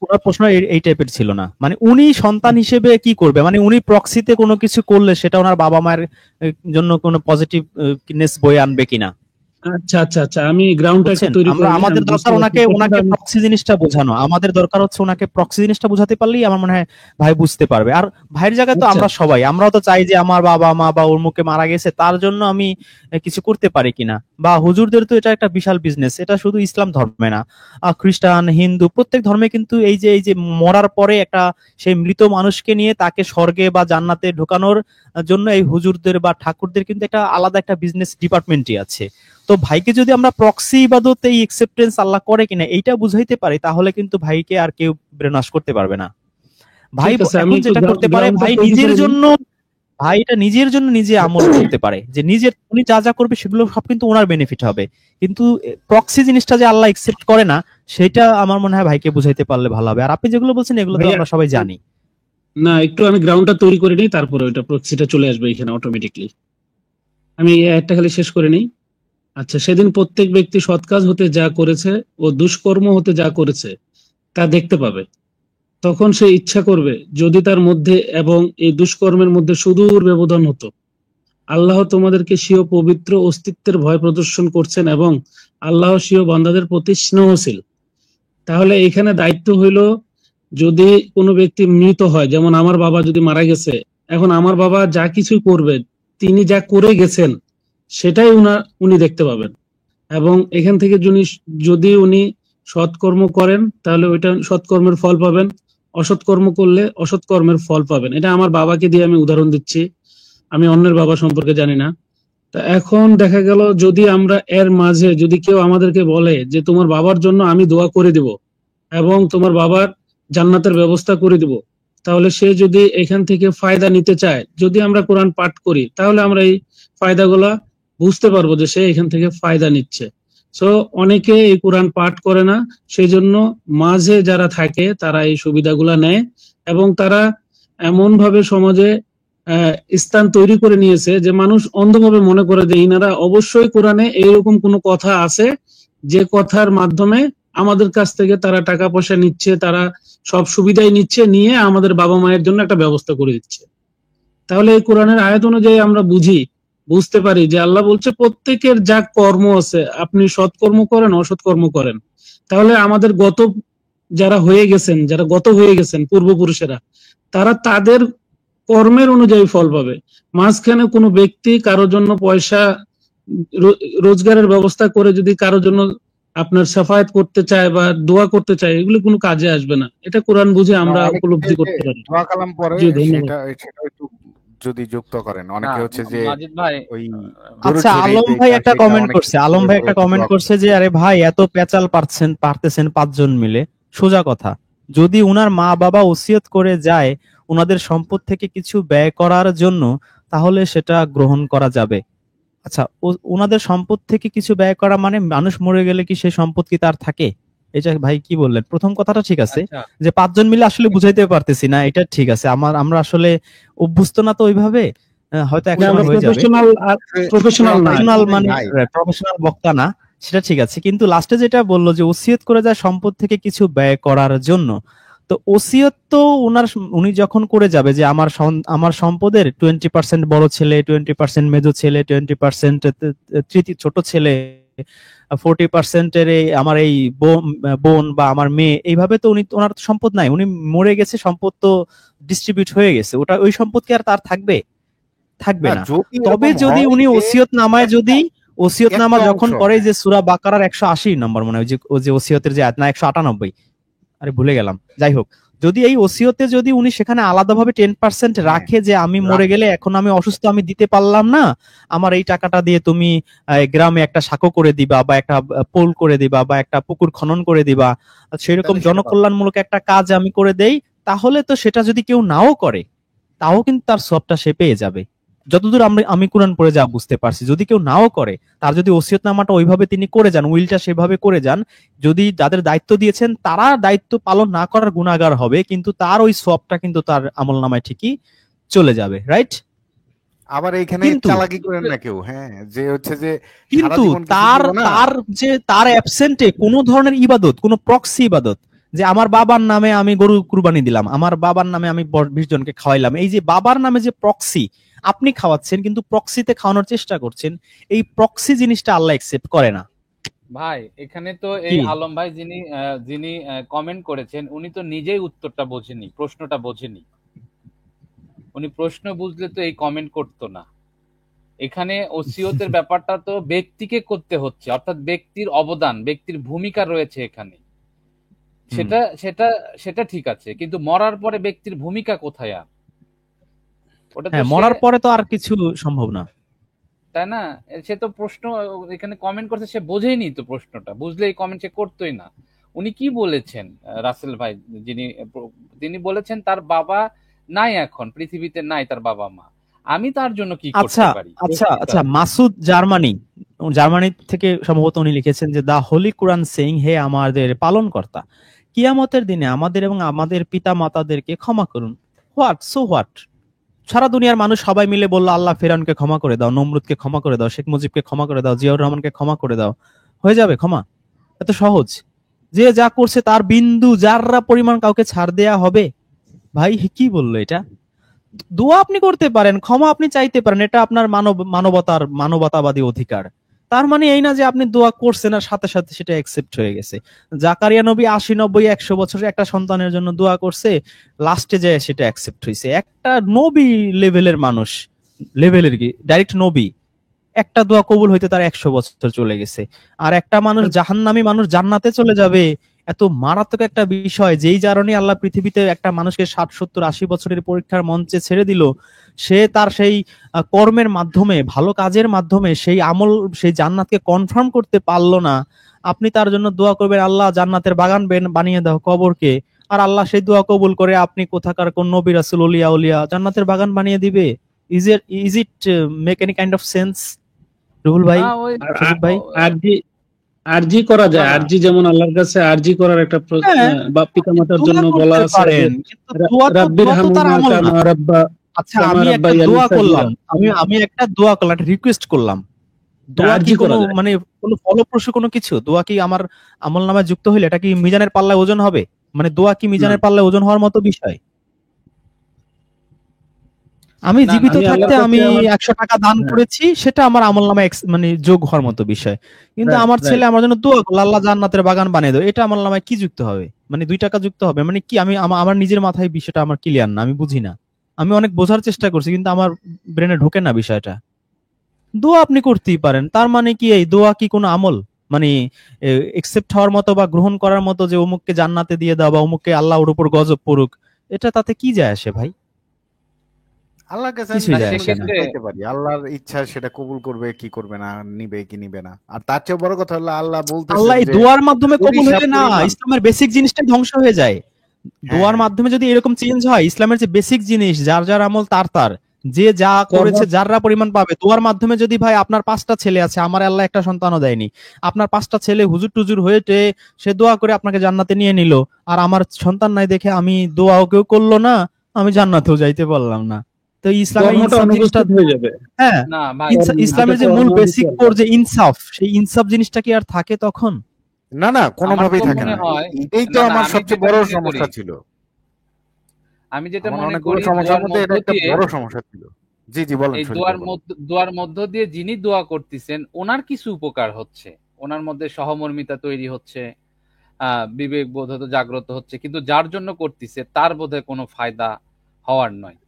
[SPEAKER 2] ওনার প্রশ্ন এই টাইপের ছিল না। মানে উনি সন্তান হিসেবে কি করবে, মানে উনি প্রক্সিতে কোনো কিছু করলে সেটা ওনার বাবা মায়ের জন্য কোনো পজিটিভনেস বয়ে আনবে কিনা,
[SPEAKER 6] আচ্ছা আচ্ছা আচ্ছা, আমি গ্রাউন্ডটা একটু
[SPEAKER 2] বুঝছেন?
[SPEAKER 6] তৈরি করে নিই,
[SPEAKER 2] আমাদের
[SPEAKER 6] আমি বুঝতে
[SPEAKER 2] দরকার
[SPEAKER 6] পারছি
[SPEAKER 2] ওনাকে
[SPEAKER 6] প্রথমটা আমি।
[SPEAKER 2] প্রক্সি জিনিসটা বোঝানো, আমাদের দরকার হচ্ছে ওনাকে প্রক্সি জিনিসটা বোঝাতে পারলেই আমার মনে হয় ভাই বুঝতে পারবে। আর ভাইয়ের জায়গায় তো
[SPEAKER 6] আচ্ছা
[SPEAKER 2] আমরা সবাই, আমরাও তো চাই যে আমার বাবা মা বা ওর মুখে মারা গেছে তার জন্য আমি কিছু করতে পারি কিনা। বা হুজুরদের তো এটা একটা বিশাল বিজনেস, এটা শুধু ইসলাম ধর্মে না, খ্রিস্টান হিন্দু প্রত্যেক ধর্মে কিন্তু এই যে মরার পরে একটা সেই মৃত মানুষকে নিয়ে তাকে স্বর্গে বা জান্নাতে ঢোকানোর জন্য এই হুজুরদের বা ঠাকুরদের কিন্তু একটা আলাদা একটা বিজনেস ডিপার্টমেন্টই আছে। তো ভাইকে যদি আমরা প্রক্সি ইবাদত এই একসেপ্টেন্স আল্লাহ করে কিনা এইটা বুঝাইতে পারি, তাহলে কিন্তু ভাইকে আর কেউ ব্রেনওয়াশ করতে পারবে না। ভাই
[SPEAKER 6] ঠিক আছে, আমি
[SPEAKER 2] এখন
[SPEAKER 6] একটু
[SPEAKER 2] যেটা করতে পারে,
[SPEAKER 6] গ্রাউন্ডটা
[SPEAKER 2] ভাই
[SPEAKER 6] তৈরি
[SPEAKER 2] নিজের
[SPEAKER 6] করে নিই।
[SPEAKER 2] জন্য, ভাই এটা নিজের জন্য নিজে আমল করতে পারে, যে নিজের উনি যা যা করবে সেগুলো সব কিন্তু ওনার বেনিফিট হবে। কিন্তু প্রক্সি জিনিসটা যে আল্লাহ একসেপ্ট করে না, সেটা আমার মনে হয় ভাইকে বুঝাইতে পারলে ভালো হবে। আর আপনি যেগুলো বলছেন এগুলো তো
[SPEAKER 6] ভাইয়া,
[SPEAKER 2] আমরা সবাই জানি।
[SPEAKER 6] না একটু আমি গ্রাউন্ডটা তৈরি করে নিই, তারপরে ওইটা প্রক্সিটা চলে আসবে এখানে অটোমেটিকলি। আমি এই একটা খালি শেষ করে নিই। আচ্ছা, সেদিন প্রত্যেক ব্যক্তি সৎ কাজ হতে যা করেছে ও দুষ্কর্ম হতে যা করেছে তা দেখতে পাবে। তখন সে ইচ্ছা করবে যদি তার মধ্যে এবং এই দুষ্কর্মের মধ্যে সুদূর ব্যবধান হতো। আল্লাহ তোমাদেরকে স্বীয় পবিত্র অস্তিত্বের ভয় প্রদর্শন করছেন এবং আল্লাহ স্বীয় বান্দাদের প্রতি স্নেহশীল। তাহলে এখানে দায়িত্ব হইল, যদি কোনো ব্যক্তি মৃত হয়, যেমন আমার বাবা যদি মারা গেছে, এখন আমার বাবা যা কিছু করবে, তিনি যা করে গেছেন সেটাই উনি দেখতে পাবেন। এবং এখান থেকে যদি উনি সৎকর্ম করেন তাহলে ওইটা সৎকর্মের ফল পাবেন, অসৎকর্ম করলে অসৎকর্মের ফল পাবেন। এটা আমার বাবাকে দিয়ে আমি উদাহরণ দিচ্ছি, আমি অন্যের বাবা সম্পর্কে জানি না। তা এখন দেখা গেল যদি আমরা এর মাঝে যদি কেউ আমাদেরকে বলে যে তোমার বাবার জন্য আমি দোয়া করে দিব এবং তোমার বাবার জান্নাতের ব্যবস্থা করে দিব, তাহলে সে যদি এখান থেকে ফায়দা নিতে চায়, যদি আমরা কোরআন পাঠ করি, তাহলে আমরা এই ফায়দাগুলা বুঝতে পারবো যে সে এখান থেকে ফায়দা নিচ্ছে। সো অনেকে এই কোরআন পাঠ করে না, সেই জন্য মাঝে যারা থাকে তারা এই সুবিধাগুলা নেয় এবং তারা এমন ভাবে সমাজে স্থান তৈরি করে নিয়েছে যে মানুষ অন্ধভাবে মনে করে যে ইনারা অবশ্যই কোরআনে এইরকম কোনো কথা আছে যে কথার মাধ্যমে আমাদের কাছ থেকে তারা টাকা পয়সা নিচ্ছে, তারা সব সুবিধাই নিচ্ছে, নিয়ে আমাদের বাবা মায়ের জন্য একটা ব্যবস্থা করে দিচ্ছে। তাহলে এই কোরআনের আয়াত অনুযায়ী আমরা বুঝতে পারি যে আল্লাহ বলছে প্রত্যেকের যা কর্ম আছে, আপনি সৎকর্ম করেন অসৎকর্ম করেন, তাহলে আমাদের যারা গত হয়ে গেছেন পূর্বপুরুষেরা, তারা তাদের কর্মের অনুযায়ী ফল পাবে। মাঝখানে কোনো ব্যক্তি কারোর জন্য পয়সা রোজগারের ব্যবস্থা করে যদি কারোর জন্য আপনার সাফায়াত করতে চায় বা দোয়া করতে চায়, এগুলো কোনো কাজে আসবে না। এটা কোরআন বুঝে আমরা
[SPEAKER 3] অনেকে
[SPEAKER 6] উপলব্ধি
[SPEAKER 3] যে
[SPEAKER 6] করতে পারি।
[SPEAKER 3] দোয়া কালাম পরে
[SPEAKER 6] জি, ধন্যবাদ।
[SPEAKER 3] সেটা একটু যদি যুক্ত করেন,
[SPEAKER 4] না
[SPEAKER 3] অনেকে হচ্ছে যে
[SPEAKER 4] মাজিদ ভাই,
[SPEAKER 3] ওই দরুদ
[SPEAKER 2] আচ্ছা,
[SPEAKER 3] শরীফ
[SPEAKER 2] আলম ভাই
[SPEAKER 3] যেটা
[SPEAKER 2] একটা
[SPEAKER 3] সেটা
[SPEAKER 2] কমেন্ট
[SPEAKER 3] অনেক
[SPEAKER 2] করছে, আলম ভাই একটা কমেন্ট
[SPEAKER 3] দোয়া
[SPEAKER 2] করছে
[SPEAKER 3] করে।
[SPEAKER 2] যে আরে ভাই এত পেঁচাল পারতেছেন পাঁচজন মিলে, সোজা কথা, যদি উনার মা বাবা ওসিয়ত করে যায় উনাদের সম্পদ থেকে কিছু ব্যয় করার জন্য, তাহলে সেটা গ্রহণ করা যাবে। আচ্ছা, ওনাদের সম্পদ থেকে কিছু ব্যয় করা মানে মানুষ মরে গেলে কি সেই সম্পদ কি তার থাকে? এটা ভাই কি বললেন? প্রথম কথাটা ঠিক আছে,
[SPEAKER 4] আচ্ছা
[SPEAKER 2] যে পাঁচজন মিলে আসলে বুঝাইতে পারতেছি না, এটা ঠিক আছে, আমরা আসলে অভ্যস্ত না তো ওইভাবে, হয়তো
[SPEAKER 6] না,
[SPEAKER 2] একসময়
[SPEAKER 6] আমরা
[SPEAKER 2] হয়ে যাবে।
[SPEAKER 6] প্রফেশনাল না।
[SPEAKER 2] প্রফেশনাল মানে
[SPEAKER 3] ভাই,
[SPEAKER 2] প্রফেশনাল বক্তা না, সেটা ঠিক আছে, কিন্তু লাস্টে যেটা বললো যে ওসিয়ত করে যায় সম্পদ থেকে কিছু ব্যয় করার জন্য, তো ওসিয়ত তো উনি যখন করে যাবে যে আমার সম্পদের 20% বড় ছেলে, 20% মেজো ছেলে, 20% ছোট ছেলে, 40% এর আমার এই বোন বা আমার মেয়ে, এইভাবে তো ওনার তো সম্পদ নাই, উনি মরে গেছে, সম্পদ তো ডিস্ট্রিবিউট হয়ে গেছে, ওই সম্পদ কি আর তার থাকবে
[SPEAKER 3] না
[SPEAKER 2] না।
[SPEAKER 3] যদি
[SPEAKER 2] তবে
[SPEAKER 3] এরকম
[SPEAKER 2] যদি
[SPEAKER 3] হয়
[SPEAKER 2] উনি
[SPEAKER 3] যে
[SPEAKER 2] ওসিয়তনামা
[SPEAKER 3] একটা
[SPEAKER 2] যখন
[SPEAKER 3] অংশ,
[SPEAKER 2] করে, যে সূরা বাকারার 180 নম্বর মনে হয়, ওই যে ওসিয়তের যে আয়াত, না 198, আরে ভুলে গেলাম, যাই হোক, যদি এই ওসিয়তে যদি উনি সেখানে আলাদাভাবে 10%
[SPEAKER 3] হ্যাঁ,
[SPEAKER 2] রাখে যে আমি মরে গেলে, এখন আমি অসুস্থ, আমি দিতে পারলাম না, আমার এই টাকাটা দিয়ে তুমি গ্রামে একটা সাঁকো করে দিবা বা একটা পোল করে দিবা বা একটা পুকুর খনন করে দিবা, সেরকম
[SPEAKER 3] তাহলে সেটা পাবে।
[SPEAKER 2] জনকল্যাণমূলক একটা কাজ আমি করে দেই, তাহলে তো সেটা যদি কেউ নাও করে, তাও কিন্তু তার সবটা সে পেয়ে যাবে। যতদূর আমি কোরআন পড়ে যা বুঝতে পারছি, যদি কেউ নাও করে, তার যদি ওসিয়তনামাটা ওইভাবে তিনি করে যান, উইলটা সেভাবে করে যান, যদি যাদের দায়িত্ব দিয়েছেন তারা দায়িত্ব পালন না করার গুনাহগার হবে, কিন্তু তার ওই সবটা কিন্তু তার আমলনামায় ঠিকই চলে যাবে, রাইট?
[SPEAKER 3] আবার এইখানে
[SPEAKER 2] কিন্তু
[SPEAKER 3] চালাকি করেন না কেউ, হ্যাঁ, যে হচ্ছে যে সারা
[SPEAKER 2] কিন্তু
[SPEAKER 3] জীবন কিছু
[SPEAKER 2] তার
[SPEAKER 3] দিব না।
[SPEAKER 2] তার যে তার অ্যাবসেন্টে কোনো ধরনের ইবাদত, কোনো প্রক্সি ইবাদত, যে আমার বাবার নামে আমি গরু কুরবানি দিলাম, আমার বাবার নামে আমি 20 জনকে খাওয়াইলাম, এই যে বাবার নামে যে প্রক্সি আপনি খাওয়াচ্ছেন কিন্তু প্রক্সিতে খাওয়ানোর চেষ্টা করছেন, এই প্রক্সি জিনিসটা আল্লাহ একসেপ্ট করে না।
[SPEAKER 4] ভাই এখানে তো
[SPEAKER 2] কি
[SPEAKER 4] এই আলম ভাই যিনি কমেন্ট করেছেন উনি তো নিজেই উত্তরটা বোঝেনি, প্রশ্নটা বোঝেনি। উনি প্রশ্ন বুঝলে তো এই কমেন্ট করতো না। এখানে ওসিয়তের ব্যাপারটা তো ব্যক্তিকে করতে হচ্ছে, অর্থাৎ ব্যক্তির অবদান, ব্যক্তির ভূমিকা রয়েছে এখানে। সেটা সেটা সেটা ঠিক আছে, কিন্তু মরার পরে ব্যক্তির ভূমিকা কোথায়? আর ওটা তো
[SPEAKER 2] হ্যাঁ,
[SPEAKER 4] সে,
[SPEAKER 2] মরার পরে তো আর কিছু সম্ভব না।
[SPEAKER 4] তাই না? সে তো প্রশ্ন এখানে কমেন্ট করছে, সে বোঝেইনি তো প্রশ্নটা, বুঝলে এই কমেন্ট সে করতোই না। উনি কি বলেছেন রাসেল ভাই, তিনি বলেছেন তার বাবা নাই, এখন পৃথিবীতে নাই তার বাবা মা, আমি তার জন্য কি
[SPEAKER 2] আচ্ছা
[SPEAKER 4] করতে পারি?
[SPEAKER 2] আচ্ছা আচ্ছা, মাসুদ জার্মানি থেকে সম্ভবত উনি লিখেছেন যে দা হোলি কোরআন সেইং, হে আমাদের পালন কর্তা, কিয়ামতের দিনে আমাদের এবং আমাদের পিতা মাতাদেরকে ক্ষমা করুন। হোয়াট? সারা দুনিয়ার মানুষ সবাই মিলে বললো আল্লাহ ফেরাউনকে ক্ষমা করে দাও, নমরুদকে ক্ষমা করে দাও, শেখ মুজিবকে ক্ষমা করে দাও, জিয়াউর রহমানকে ক্ষমা করে দাও, হয়ে যাবে ক্ষমা? এত সহজ? যে যা করছে তার বিন্দু যাররা পরিমাণ কাউকে ছাড় দেয়া হবে? ভাই কি বললো এটা? দোয়া আপনি করতে পারেন, ক্ষমা আপনি চাইতে পারেন, এটা আপনার মানবতাবাদী অধিকার। তার মানে এই না যে আপনি দোয়া করছেন আর সাথে সাথে সেটা অ্যাকসেপ্ট হয়ে গেছে। জাকারিয়া নবী 80, 90, 100 বছরের একটা সন্তানের জন্য দোয়া করছে, লাস্টে যায় সেটা অ্যাকসেপ্ট হয়েছে। একটা নবী লেভেলের মানুষ, লেভেলের কি ডাইরেক্ট নবী, একটা দোয়া কবুল হইতে তার 100 বছর চলে গেছে। আর একটা মানুষ জাহান্নামী মানুষ জান্নাতে চলে যাবে, এত মারাত্মক একটা বিষয়, যেই কারণে আল্লাহ পৃথিবীতে একটা মানুষকে 60, 70, 80 বছরের পরীক্ষার মঞ্চে ছেড়ে দিল। সে তার সেই কর্মের মাধ্যমে, ভালো কাজের মাধ্যমে সেই আমল, সেই জান্নাতকে কনফার্ম করতে পারলো না। আপনি তার জন্য দোয়া করবেন আল্লাহ জান্নাতের বাগান বানিয়ে দাও কবরকে, আর আল্লাহ সেই দোয়া কবুল করে আপনি কোথাকার কোন নবী রাসূল ওলিয়া উলিয়া জান্নাতের বাগান বানিয়ে দিবে? Is it make any kind of sense? Ruhul ভাই,
[SPEAKER 4] না ওই
[SPEAKER 2] সজীব ভাই,
[SPEAKER 6] আরজি করা যায়,
[SPEAKER 4] না,
[SPEAKER 6] আরজি যেমন আল্লাহর কাছে আরজি করার একটা
[SPEAKER 2] হ্যাঁ
[SPEAKER 6] বা পিতামাতার
[SPEAKER 2] দোয়া
[SPEAKER 6] জন্য বলা
[SPEAKER 2] করতে
[SPEAKER 6] আছে যে
[SPEAKER 2] পারেন, কিন্তু
[SPEAKER 6] রাব্বির
[SPEAKER 2] দোয়া তো তার
[SPEAKER 6] হামহুমা
[SPEAKER 2] আমল না।
[SPEAKER 6] কামা
[SPEAKER 2] আচ্ছা, আমি একটা
[SPEAKER 6] রাব্বায়ানি
[SPEAKER 2] দোয়া করলাম,
[SPEAKER 6] সাগীরা,
[SPEAKER 2] আমি একটা দোয়া করলাম, একটা রিকোয়েস্ট করলাম, দোয়া কি
[SPEAKER 6] আরজি
[SPEAKER 2] কোনো
[SPEAKER 6] করা যায়।
[SPEAKER 2] মানে কোনো ফলপ্রসূ কোনো কিছু? দোয়া কি আমার আমল নামায় যুক্ত হইলে এটা কি মিজানের পাল্লায় ওজন হবে? মানে দোয়া কি
[SPEAKER 6] না,
[SPEAKER 2] মিজানের পাল্লায় ওজন হওয়ার মতো বিষয়? আমি
[SPEAKER 4] না,
[SPEAKER 2] জীবিত
[SPEAKER 6] আমি আল্লাহর
[SPEAKER 2] থাকতে
[SPEAKER 6] কাছে
[SPEAKER 2] আমি
[SPEAKER 6] আমার
[SPEAKER 2] 100 টাকা দান
[SPEAKER 6] হ্যাঁ,
[SPEAKER 2] করেছি, সেটা আমার আমল নামায় মানে যোগ হওয়ার মতো বিষয়। কিন্তু
[SPEAKER 6] রাইট
[SPEAKER 2] আমার ছেলে
[SPEAKER 6] রাইট
[SPEAKER 2] আমার জন্য দোয়া করলো আল্লাহ জান্নাতের বাগান বানিয়ে দাও, এটা আমল নামায় কি যুক্ত হবে? মানে 2 টাকা যুক্ত হবে মানে কি? আমি আমার নিজের মাথায় বিষয়টা আমার ক্লিয়ার না, আমি বুঝি না। আমি অনেক বোঝার চেষ্টা করছি কিন্তু আমার ব্রেনে ঢোকে না বিষয়টা। দোয়া আপনি করতেই পারেন, তার মানে কি এই দোয়া কি কোনো আমল? মানে একসেপ্ট হওয়ার মতো বা গ্রহণ করার মতো যে অমুককে জান্নাতে দিয়ে দাও বা অমুককে আল্লাহ ওর উপর গজব পড়ুক, এটা তাতে কি যায় আসে ভাই?
[SPEAKER 3] আল্লাহর কাছে আমি
[SPEAKER 2] কিছুই
[SPEAKER 4] না,
[SPEAKER 2] যায়
[SPEAKER 3] যে কোনো
[SPEAKER 2] আসে না।
[SPEAKER 3] কিছু
[SPEAKER 4] সেক্ষেত্রে
[SPEAKER 3] চাইতে পারি, আল্লাহর ইচ্ছা সেটা কবুল করবে কি করবে না, নিবে কি নিবে না। আর তার চেয়ে বড় কথা হলো আল্লাহ
[SPEAKER 2] আল্লাহ
[SPEAKER 3] বলতেছেন
[SPEAKER 2] এই
[SPEAKER 3] যে
[SPEAKER 2] দোয়ার মাধ্যমে কবুল
[SPEAKER 3] সরিষা
[SPEAKER 2] হইলে না,
[SPEAKER 3] পরিমাণ,
[SPEAKER 2] ইসলামের বেসিক জিনিসটা ধ্বংস হয়ে যায়।
[SPEAKER 3] হ্যাঁ
[SPEAKER 2] দোয়ার
[SPEAKER 3] হ্যাঁ
[SPEAKER 2] মাধ্যমে যদি এরকম চেঞ্জ হয়, ইসলামের যে বেসিক জিনিস, যার যার আমল তার তার, যে যা করেছে
[SPEAKER 6] কর্ম
[SPEAKER 2] যাররা পরিমাণ পাবে। দোয়ার মাধ্যমে যদি ভাই আপনার 5টা ছেলে আছে, আমার আল্লাহ একটা সন্তানও দেয়নি, আপনার 5টা ছেলে হুজুর টুজুর হয়েছে, সে দোয়া করে আপনাকে জান্নাতে নিয়ে নিল, আর আমার সন্তান নাই দেখে আমি দোয়াও কেউ করলো না, আমি জান্নাতেও যাইতে পারলাম না। তো ইসলামের
[SPEAKER 6] কর্মটা
[SPEAKER 2] ইনসাফ জিনিসটা,
[SPEAKER 6] অনুপস্থিত হয়ে যাবে।
[SPEAKER 2] হ্যাঁ,
[SPEAKER 4] না ভাই,
[SPEAKER 6] হাতে
[SPEAKER 2] ইসলামের যে মূল
[SPEAKER 6] কর্ম
[SPEAKER 2] বেসিক
[SPEAKER 6] দিতে
[SPEAKER 2] কোর
[SPEAKER 6] হবে।
[SPEAKER 2] যে ইনসাফ, সেই ইনসাফ জিনিসটা কি আর থাকে তখন?
[SPEAKER 3] না না
[SPEAKER 4] আমার
[SPEAKER 3] কোনোভাবেই
[SPEAKER 4] তো
[SPEAKER 3] থাকে
[SPEAKER 4] মনে
[SPEAKER 3] না।
[SPEAKER 4] হয়,
[SPEAKER 3] এইটাই তো
[SPEAKER 4] না না,
[SPEAKER 3] আমার
[SPEAKER 4] আমি
[SPEAKER 3] সবচেয়ে
[SPEAKER 4] যেটা
[SPEAKER 3] বড়
[SPEAKER 4] মনে করি,
[SPEAKER 3] সমস্যা ছিল।
[SPEAKER 4] আমি যেটা
[SPEAKER 3] আমার
[SPEAKER 4] মনে
[SPEAKER 3] অনেকগুলো
[SPEAKER 4] করি,
[SPEAKER 3] সমস্যার
[SPEAKER 4] দোয়ার
[SPEAKER 3] মধ্যে
[SPEAKER 4] মধ্য
[SPEAKER 3] এটা একটা
[SPEAKER 4] দিয়ে,
[SPEAKER 3] বড় সমস্যা ছিল। জি জি বলেন,
[SPEAKER 4] এই
[SPEAKER 3] শরীফ ভাই বলেন।
[SPEAKER 4] দোয়ার মধ্য দিয়ে যিনি দোয়া করতেছেন ওনার কিছু উপকার হচ্ছে, ওনার মধ্যে সহমর্মিতা তৈরি হচ্ছে, বিবেক বোধ হয়তো জাগ্রত হচ্ছে, কিন্তু যার জন্য করতেছে তার বোধহয় কোনো ফায়দা হওয়ার নয়।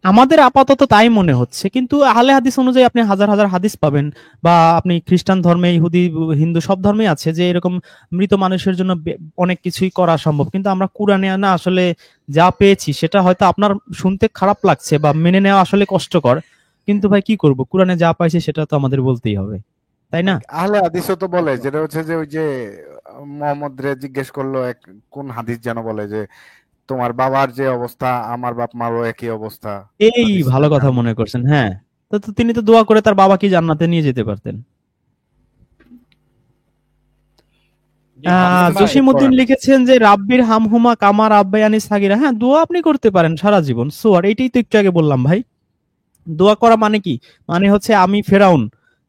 [SPEAKER 2] আমাদের আপাতত তাই মনে হচ্ছে, কিন্তু আহলে হাদিস অনুযায়ী আপনি হাজার হাজার হাদিস পাবেন, বা আপনি খ্রিস্টান ধর্মে, ইহুদি, হিন্দু সব ধর্মে আছে যে এরকম মৃত মানুষের জন্য অনেক কিছুই করা সম্ভব। কিন্তু আমরা কোরআনে না আসলে যা পেয়েছি সেটা হয়তো আপনার শুনতে খারাপ লাগছে বা মেনে নেওয়া আসলে কষ্টকর, কিন্তু ভাই কি করব, কোরআনে যা পাইছি সেটা তো আমাদের বলতেই হবে, তাই না?
[SPEAKER 3] আহলে হাদিসও তো বলে, যেটা হচ্ছে যে ওই যে মোহাম্মদ রে জিজ্ঞেস করলো এক কোন হাদিস যেন বলে যে তোমার বাবার যে অবস্থা আমার বাপ মারও একই অবস্থা।
[SPEAKER 2] এই
[SPEAKER 3] হাদিসটা
[SPEAKER 2] ভালো কথা
[SPEAKER 3] কাহিনী।
[SPEAKER 2] মনে করছেন, হ্যাঁ। তো তিনি তো দোয়া করে তার বাবাকে জান্নাতে নিয়ে যেতে পারতেন।
[SPEAKER 4] জি ভাবছেন ভাই
[SPEAKER 2] জসিমউদ্দিন লিখেছেন যে রাব্বির হামহুমা কামা রাব্বায়ানি সাগীরা। হ্যাঁ, দোয়া আপনি করতে পারেন সারা জীবন। সো আর এইটাই তো একটু আগে বললাম ভাই। দোয়া করা মানে কি? মানে হচ্ছে আমি ফেরাউন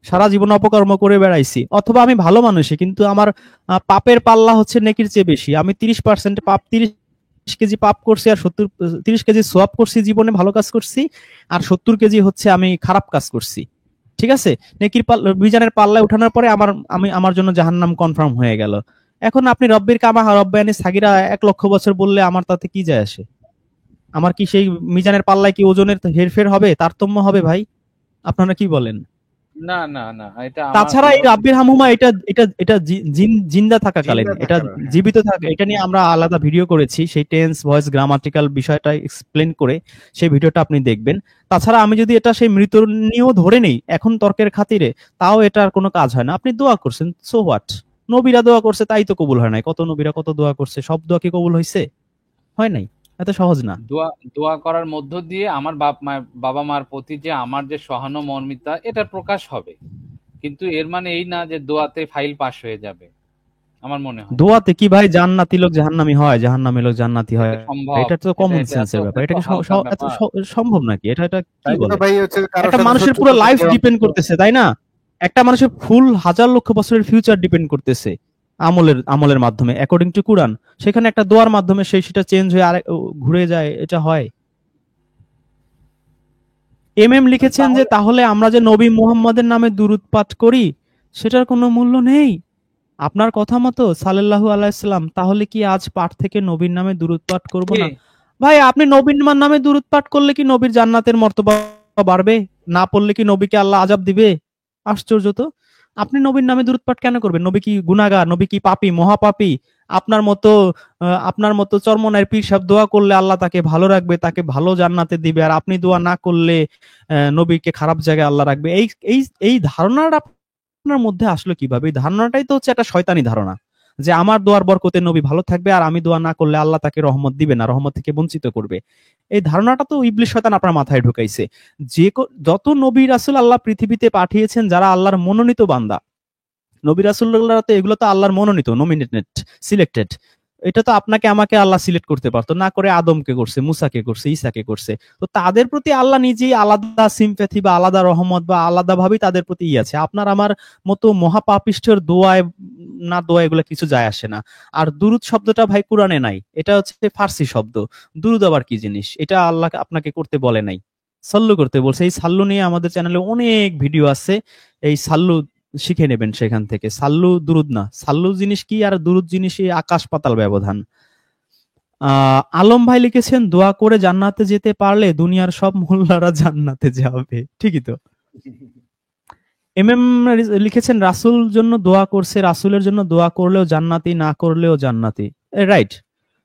[SPEAKER 2] সারা জীবন অপকর্ম করে বেড়াইছি, অথবা আমি ভালো মানুষই কিন্তু আমার পাপের পাল্লা হচ্ছে নেকির চেয়ে বেশি। আমি 30% পাপ, 30 কেজি পাপ করছি, আর 30 কেজি সোয়াব করছি, জীবনে ভালো কাজ করছি, আর 70 কেজি হচ্ছে আমি খারাপ কাজ করছি। ঠিক আছে, নেকির মিজানের পাল্লায় উঠানোর পরে আমার জন্য জাহান্নাম কনফার্ম হয়ে গেল। এখন আপনি রব্বির কামা রব্বায়ানি সাগীরা 1 লক্ষ বছর বললে আমার তাতে কি যায় আসে? আমার কি সেই মিজানের পাল্লায় কি ওজনের হেরফের হবে, তারতম্য হবে ভাই? আপনারা কি বলেন?
[SPEAKER 4] না না না, এটা আমার
[SPEAKER 2] তাছাড়া এই রাব্বির হামহুমা এটা এটা এটা জিন্দা থাকাকালীন,
[SPEAKER 3] জিন্দা
[SPEAKER 2] এটা
[SPEAKER 3] থাকার, হ্যাঁ।
[SPEAKER 2] জীবিত থাকা, এটা নিয়ে আমরা আলাদা ভিডিও করেছি, সেই টেন্স ভয়েস গ্রামাটিক্যাল বিষয়টা এক্সপ্লেন করে সেই ভিডিওটা আপনি দেখবেন। তাছাড়া আমি যদি এটা সেই মৃত নিয়েও ধরে নেই এখন তর্কের খাতিরে, তাও এটার কোনো কাজ হয় না। আপনি দোয়া করছেন, সো হোয়াট? নবীরা দোয়া করছে তাই তো কবুল হয় নাই। কত নবীরা কত দোয়া করছে, সব দোয়া কি কবুল হয়েছে? হয় নাই। এত সহজ না।
[SPEAKER 4] দোয়া দোয়া করার মধ্য দিয়ে আমার বাবা মার প্রতি যে আমার যে সহানুমর্মিতা এটা প্রকাশ হবে, কিন্তু এর মানে এই না যে দোয়াতে ফাইল পাস হয়ে যাবে, আমার মনে হয়
[SPEAKER 2] দোয়াতে কি ভাই জান্নাতি লোক জাহান্নামী হয়, জাহান্নামী লোক জান্নাতি হয়?
[SPEAKER 4] এটা সম্ভব?
[SPEAKER 2] এটা তো
[SPEAKER 4] এটা
[SPEAKER 2] কমন
[SPEAKER 4] এটা এত
[SPEAKER 2] সেন্সের ব্যাপার।
[SPEAKER 4] এত
[SPEAKER 2] এটা কি
[SPEAKER 4] হালকা
[SPEAKER 2] এত
[SPEAKER 4] ব্যাপার?
[SPEAKER 2] সম্ভব নাকি? এটা এটা কি
[SPEAKER 3] তাই তো
[SPEAKER 2] বলে?
[SPEAKER 3] ভাই হচ্ছে কারোর
[SPEAKER 2] একটা
[SPEAKER 3] সাথে
[SPEAKER 2] মানুষের পুরো
[SPEAKER 3] শত্রুতা
[SPEAKER 2] লাইফ
[SPEAKER 3] থেকে
[SPEAKER 2] ডিপেন্ড
[SPEAKER 3] অন্তত
[SPEAKER 2] করতেছে, তাই না? একটা মানুষের ফুল 1000 লক্ষ বছরের ফিউচার ডিপেন্ড করতেছে আমলের মাধ্যমে, অ্যাকর্ডিং টু কুরআন। সেখানে একটা দোয়ার মাধ্যমে সেটা চেঞ্জ হয়ে আরেক ঘুরে যায়, এটা হয়? লিখেছেন যে
[SPEAKER 4] তাহলে
[SPEAKER 2] তাহলে আমরা যে নবী মুহাম্মদের নামে দুরূদ পাঠ করি সেটার কোনো মূল্য নেই আপনার কথা মতো সাল্লাল্লাহু আলাইহি সাল্লাম, তাহলে কি আজ পাঠ থেকে নবীর নামে দুরূদ পাঠ করব
[SPEAKER 4] কে
[SPEAKER 2] না? ভাই, আপনি নবীর নামে দুরূদ পাঠ করলে কি নবীর জান্নাতের মর্তবা বাড়বে? না পড়লে কি নবীকে আল্লাহ আযাব দিবে? আশ্চর্য তো। আপনি নবীর নামে দুরূদ পাঠ কেন করবেন? নবী কি গুনাহগার? নবী কি পাপী, মহাপাপী? আপনার মতো চরমনায়ের পীর সাহেব দোয়া করলে আল্লাহ তাকে ভালো রাখবে, তাকে ভালো জান্নাতে দিবে, আর আপনি দোয়া না করলে নবীকে খারাপ জায়গায় আল্লাহ রাখবে। এই এই এই ধারণাটা আপনার মধ্যে আসলো কিভাবে? এই ধারণাটাই তো হচ্ছে একটা শয়তানি ধারণা, যে আমার দোয়ার বরকতে নবী ভালো থাকবে, আর আমি দোয়া না করলে আল্লাহ তাকে রহমত দিবে না, রহমত থেকে বঞ্চিত করবে। এই ধারণাটা তো ইবলিস শয়তান আপনার মাথায় ঢুকাইছে। যত নবী রাসূল আল্লাহ পৃথিবীতে পাঠিয়েছেন যারা আল্লাহর মনোনীত বান্দা, নবী রাসূলুল্লাহ তো এগুলো তো আল্লাহর মনোনীত, নমিনেটেড, সিলেক্টেড। এটা তো আপনাকে আমাকে আল্লাহ সিলেক্ট করতে পারতো না, করে আদমকে করছে, মুসাকে করছে, ঈসাকে করছে। তো তাদের প্রতি আল্লাহ নিজেই আলাদা সিম্প্যাথি বা আলাদা রহমত বা আলাদা ভাবেই তাদের প্রতি আছে। আপনার আমার মতো মহাপাপিষ্ঠের দোয়ায় না দোয়া এগুলো কিছু যায় আসে না। আর দুরুদ শব্দটা ভাই কুরআনে নাই, এটা হচ্ছে ফার্সি শব্দ। দুরুদ আবার কি জিনিস? এটা আল্লাহ আপনাকে করতে বলে নাই, সাল্লু করতে বলছে। এই সাল্লু নিয়ে আমাদের চ্যানেলে অনেক ভিডিও আছে, এই সাল্লু শিখে নেবেন সেখান থেকে। সাল্লু দুরুদ না, সাল্লু জিনিস কি আর দুরুদ জিনিসই আকাশ পাতাল ব্যবধান। আলম ভাই লিখেছেন দোয়া করে জান্নাতে যেতে পারলে দুনিয়ার সব মোল্লারা জান্নাতে যাবে। ঠিকই তো। লিখেছেন রাসূল জন্য দোয়া করছে, রাসূলের জন্য দোয়া করলেও জান্নাতি, না করলেও জান্নাতি। রাইট।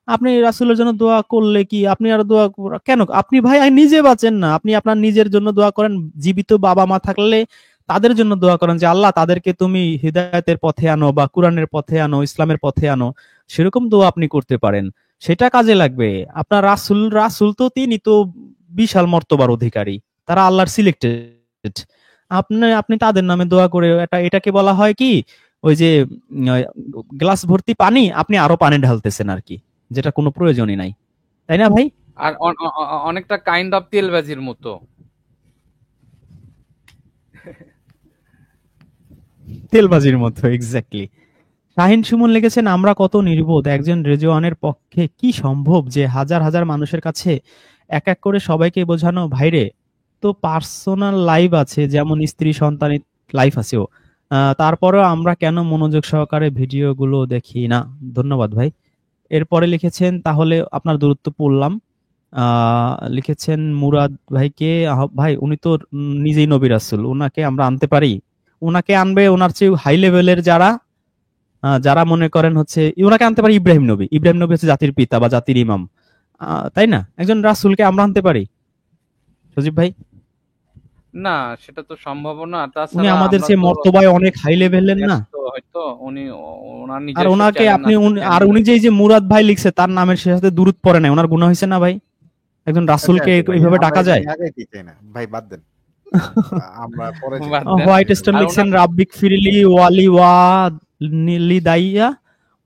[SPEAKER 2] আপনি রাসূলের জন্য দোয়া করলে কি আপনি আর দোয়া কেন? আপনি ভাই নিজে বাঁচেন না, আপনি আপনার নিজের জন্য দোয়া করেন। জীবিত বাবা মা থাকলে তাদের জন্য দোয়া করেন যে আল্লাহ তাদেরকে তুমি হিদায়াতের পথে আনো, বা কুরআনের পথে আনো, ইসলামের পথে আনো। সেরকম দোয়া আপনি করতে পারেন, সেটা কাজে লাগবে। আপনার রাসূল তো তিনি তো বিশাল মর্তবার অধিকারী, তারা আল্লাহর সিলেক্টেড। আপনি তাদের নামে দোয়া করে এটাকে বলা হয় কি, ওই যে গ্লাস ভর্তি পানি আপনি আরো পানি ঢালতেছেন আর কি, যেটা কোনো প্রয়োজনই নাই, তাই না ভাই?
[SPEAKER 4] আর অনেকটা কাইন্ড অফ তেলবাজির মতো।
[SPEAKER 2] তেলবাজির মতো, এক্স্যাক্টলি। শাহিন সুমন লিখেছেন আমরা কত নির্বোধ, একজন রেজওয়ানের পক্ষে কি সম্ভব যে হাজার হাজার মানুষের কাছে এক এক করে সবাইকে বোঝানো? ভাইরে, তো পার্সোনাল লাইফ আছে, যেমন স্ত্রী সন্তান লাইফ আছেও। তারপরেও আমরা কেন মনোযোগ সহকারে ভিডিওগুলো দেখি না? ধন্যবাদ ভাই। এরপরে লিখেছেন তাহলে আপনার দূরত্ব পড়লাম। লিখেছেন মুরাদ ভাইকে, ভাই উনি তো নিজেই নবী রাসূল, ওনাকে আমরা আনতে পারি? ওনাকে আনবে ওনার চেয়ে হাই লেভেলের যারা মনে করেন হচ্ছে ওনাকে আনতে পারি। ইব্রাহিম নবী হচ্ছে জাতির পিতা বা জাতির ইমাম, তাই না? একজন রাসূলকে আমরা আনতে পারি সজীব ভাই?
[SPEAKER 4] না, সেটা তো সম্ভব না।
[SPEAKER 2] উনি
[SPEAKER 4] তাছাড়া
[SPEAKER 2] আমাদের
[SPEAKER 4] আমরা
[SPEAKER 2] চেয়ে
[SPEAKER 4] তো
[SPEAKER 2] মর্তবায় অনেক হাই লেভেলের না?
[SPEAKER 4] হয়তো উনি ওনার
[SPEAKER 2] আর
[SPEAKER 4] নিজস্ব
[SPEAKER 2] ওনাকে
[SPEAKER 4] চ্যানেল
[SPEAKER 2] আপনি
[SPEAKER 4] আছে,
[SPEAKER 2] আর উনি যে মুরাদ ভাই লিখছে তার নামের সাথে দুরূদ পড়ে নাই, ওনার গুনাহ হয়েছে না ভাই? একজন রাসূলকে এইভাবে ডাকা যায়?
[SPEAKER 3] ভাই বাদ দেন, আমরা পরে
[SPEAKER 4] বাদ দেন।
[SPEAKER 2] হোয়াইট স্টোন
[SPEAKER 4] আর
[SPEAKER 2] লিখছেন রাব্বিক ফিরলি ওয়ালি ওয়া লিদাইয়া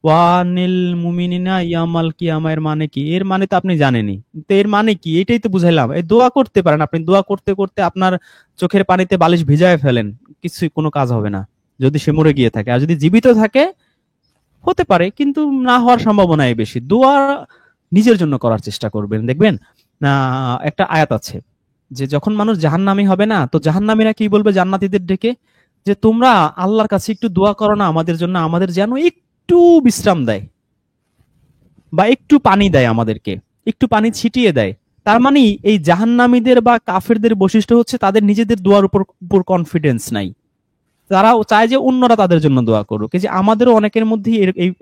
[SPEAKER 2] ওয়ানিল মুমিনিনা ইয়ামাল কিয়ামা এর মানে কি? এর মানে তো আপনি জানেনই। তো এর মানে কি? এটাই তো বুঝাইলাম। এই দোয়া করতে পারেন, আপনি দোয়া করতে করতে আপনার চোখের পানিতে বালিশ ভিজায় ফেলেন, কিছুই কোনো কাজ হবে না যদি সে মরে গিয়ে থাকে। আর যদি জীবিত থাকে হতে পারে, কিন্তু না হওয়ার সম্ভাবনাই বেশি। দোয়া নিজের জন্য করার চেষ্টা করবেন। দেখবেন একটা আয়াত আছে যে যখন মানুষ জাহান্নামী হবে না, তো জাহান্নামীরা কি বলবে জান্নাতীদের ডেকে, যে তোমরা আল্লাহর কাছে একটু দোয়া করো না আমাদের জন্য, আমাদের যেন একটু বিশ্রাম দেয় বা একটু পানি দেয়, আমাদেরকে একটু পানি ছিটিয়ে দেয়। তার মানে এই জাহান্নামীদের বা কাফেরদের বৈশিষ্ট্য হচ্ছে তাদের নিজেদের দোয়ার উপর কনফিডেন্স নাই। তারাও চায় যে অন্যরা তাদের জন্য দোয়া করুক। এই যে আমাদেরও অনেকের মধ্যে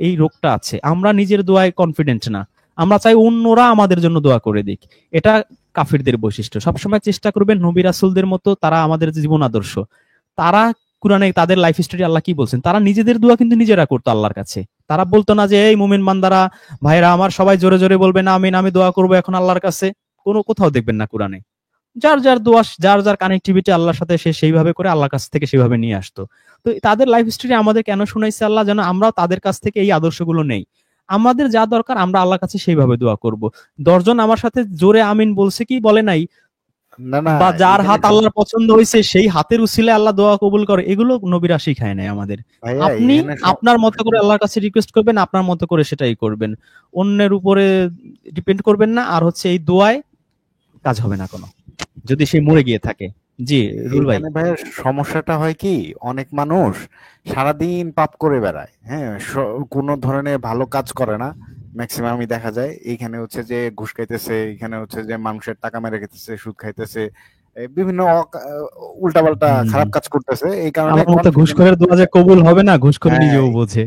[SPEAKER 2] এই রোগটা আছে, আমরা নিজের দোয়ায় কনফিডেন্ট না, আমরা চাই অন্যরা আমাদের জন্য দোয়া করে দিক। এটা কাফিরদের বৈশিষ্ট্য। সবসময় চেষ্টা করবেন নবী রাসূলদের মতো, তারা আমাদের জীবন আদর্শ। তারা কুরআনে তাদের লাইফ স্টোরি আল্লাহ কি বলছেন, তারা নিজেদের দোয়া কিন্তু নিজেরা করতো আল্লাহর কাছে। তারা বলতো না যে এই মুমিন বান্দারা ভাইরা আমার সবাই জোরে জোরে বলবেন আমিন, আমি দোয়া করবো এখন আল্লাহর কাছে। কোথাও দেখবেন না কোরআনে। যার যার দোয়া, যার যার কানেক্টিভিটি আল্লাহর সাথে, সে সেইভাবে করে আল্লাহর কাছ থেকে সেভাবে নিয়ে আসতো। তো তাদের লাইফ স্টোরি আমাদের কেন শুনাইছে আল্লাহ, যেন আমরাও তাদের কাছ থেকে এই আদর্শগুলো নেই। আমাদের যা দরকার আমরা আল্লাহর কাছে সেইভাবে দোয়া করব। 10 জন আমার সাথে জোরে আমিন বলছে কি বলে নাই,
[SPEAKER 3] না না,
[SPEAKER 2] বা যার
[SPEAKER 3] এখানে
[SPEAKER 2] হাত আল্লাহর পছন্দ হয়েছে সেই হাতের উসিলায় আল্লাহ দোয়া কবুল করে, এগুলো নবীরা শিখায় নাই আমাদের।
[SPEAKER 3] ভাইয়া
[SPEAKER 2] আপনি
[SPEAKER 3] এখানে
[SPEAKER 2] আপনার মতো করে আল্লাহর কাছে রিকোয়েস্ট করবেন, আপনার মতো করে সেটাই করবেন, অন্যের উপরে ডিপেন্ড করবেন না। আর হচ্ছে এই দোয়ায় কাজ হবে না কোনো, যদি সে মরে গিয়ে থাকে। জি রুল ভাই।
[SPEAKER 3] এখানে ভাইয়া সমস্যাটা হয় কি, অনেক মানুষ সারাদিন পাপ করে বেড়ায়, হ্যাঁ, কোনো ধরনের ভালো কাজ করে না। ম্যাক্সিমামই দেখা যায় এইখানে হচ্ছে যে ঘুষ খাইতেছে, এখানে হচ্ছে যে মানুষের টাকা মেরে খেতেছে, সুদ খাইতেছে, বিভিন্ন উল্টাপাল্টা খারাপ কাজ করতেছে। এই কারণে
[SPEAKER 2] আমার মতো
[SPEAKER 3] confident
[SPEAKER 2] ঘুষখোরের দোয়া যে কবুল হবে না, ঘুষখোর
[SPEAKER 3] হ্যাঁ,
[SPEAKER 2] নিজেও বোঝে।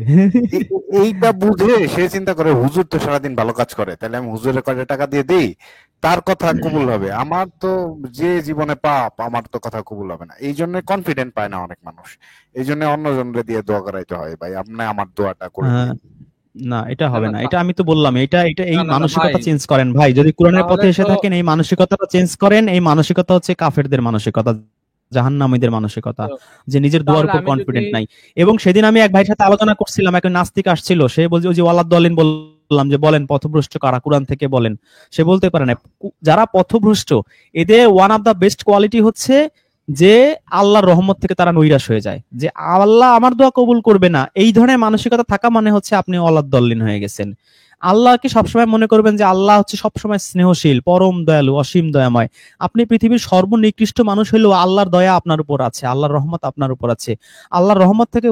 [SPEAKER 3] এইটা বুঝে সে চিন্তা করে হুজুর তো সারাদিন ভালো কাজ করে, তাহলে আমি হুজুরের কয়টা টাকা দিয়ে দেই, তার কথা কবুল হবে। আমার তো যে জীবনে পাপ, আমার তো কথা কবুল হবে না। এই জন্য কনফিডেন্ট পায় না অনেক মানুষ। এই জন্য অন্যজনরে দিয়ে দোয়া করাইতে হয়, ভাই আপনি আমার দোয়াটা করে
[SPEAKER 2] আহ,
[SPEAKER 3] দিন।
[SPEAKER 2] না এটা
[SPEAKER 4] না
[SPEAKER 2] হবে
[SPEAKER 4] না
[SPEAKER 2] না, এটা আমি তো বললাম, এটা এটা এই
[SPEAKER 4] না না না ভাই,
[SPEAKER 2] মানসিকতা চেঞ্জ করেন ভাই। যদি কোরআনের
[SPEAKER 4] তাহলে
[SPEAKER 2] পথে এসে
[SPEAKER 4] তো
[SPEAKER 2] থাকেন এই মানসিকতাটা চেঞ্জ করেন। এই মানসিকতা হচ্ছে কাফেরদের মানসিকতা, জাহান্নামীদের মানসিকতা,
[SPEAKER 4] তো
[SPEAKER 2] যে নিজের দোয়ার
[SPEAKER 4] তাহলে
[SPEAKER 2] উপর
[SPEAKER 4] আমি যদি
[SPEAKER 2] কনফিডেন্ট নাই। এবং সেদিন আমি এক ভাইয়ের সাথে আলোচনা করছিলাম, এক নাস্তিক আসছিল, সে বলছে ওই যে ওয়ালাদ-দলিন, বললাম যে বলেন পথভ্রষ্ট কারা, কোরআন থেকে বলেন। সে বলতে পারে না। যারা পথভ্রষ্ট এদের one of the best quality হচ্ছে যে আল্লাহর রহমত থেকে তারা নৈরাশ হয়ে যায়, যে আল্লাহ আমার দোয়া কবুল করবে না। এই ধরনের মানসিকতা থাকা মানে হচ্ছে আপনি ওয়ালাদ-দলিন হয়ে গেছেন। আল্লাহকে সবসময় মনে করবেন যে আল্লাহ হচ্ছে সবসময় স্নেহশীল, পরম দয়ালু, অসীম দয়াময়। আপনি পৃথিবীর সর্বনিকৃষ্ট মানুষ হলেও আল্লাহর দয়া আপনার উপর আছে, আল্লাহর রহমত আপনার উপর আছে। আল্লাহর রহমত থেকে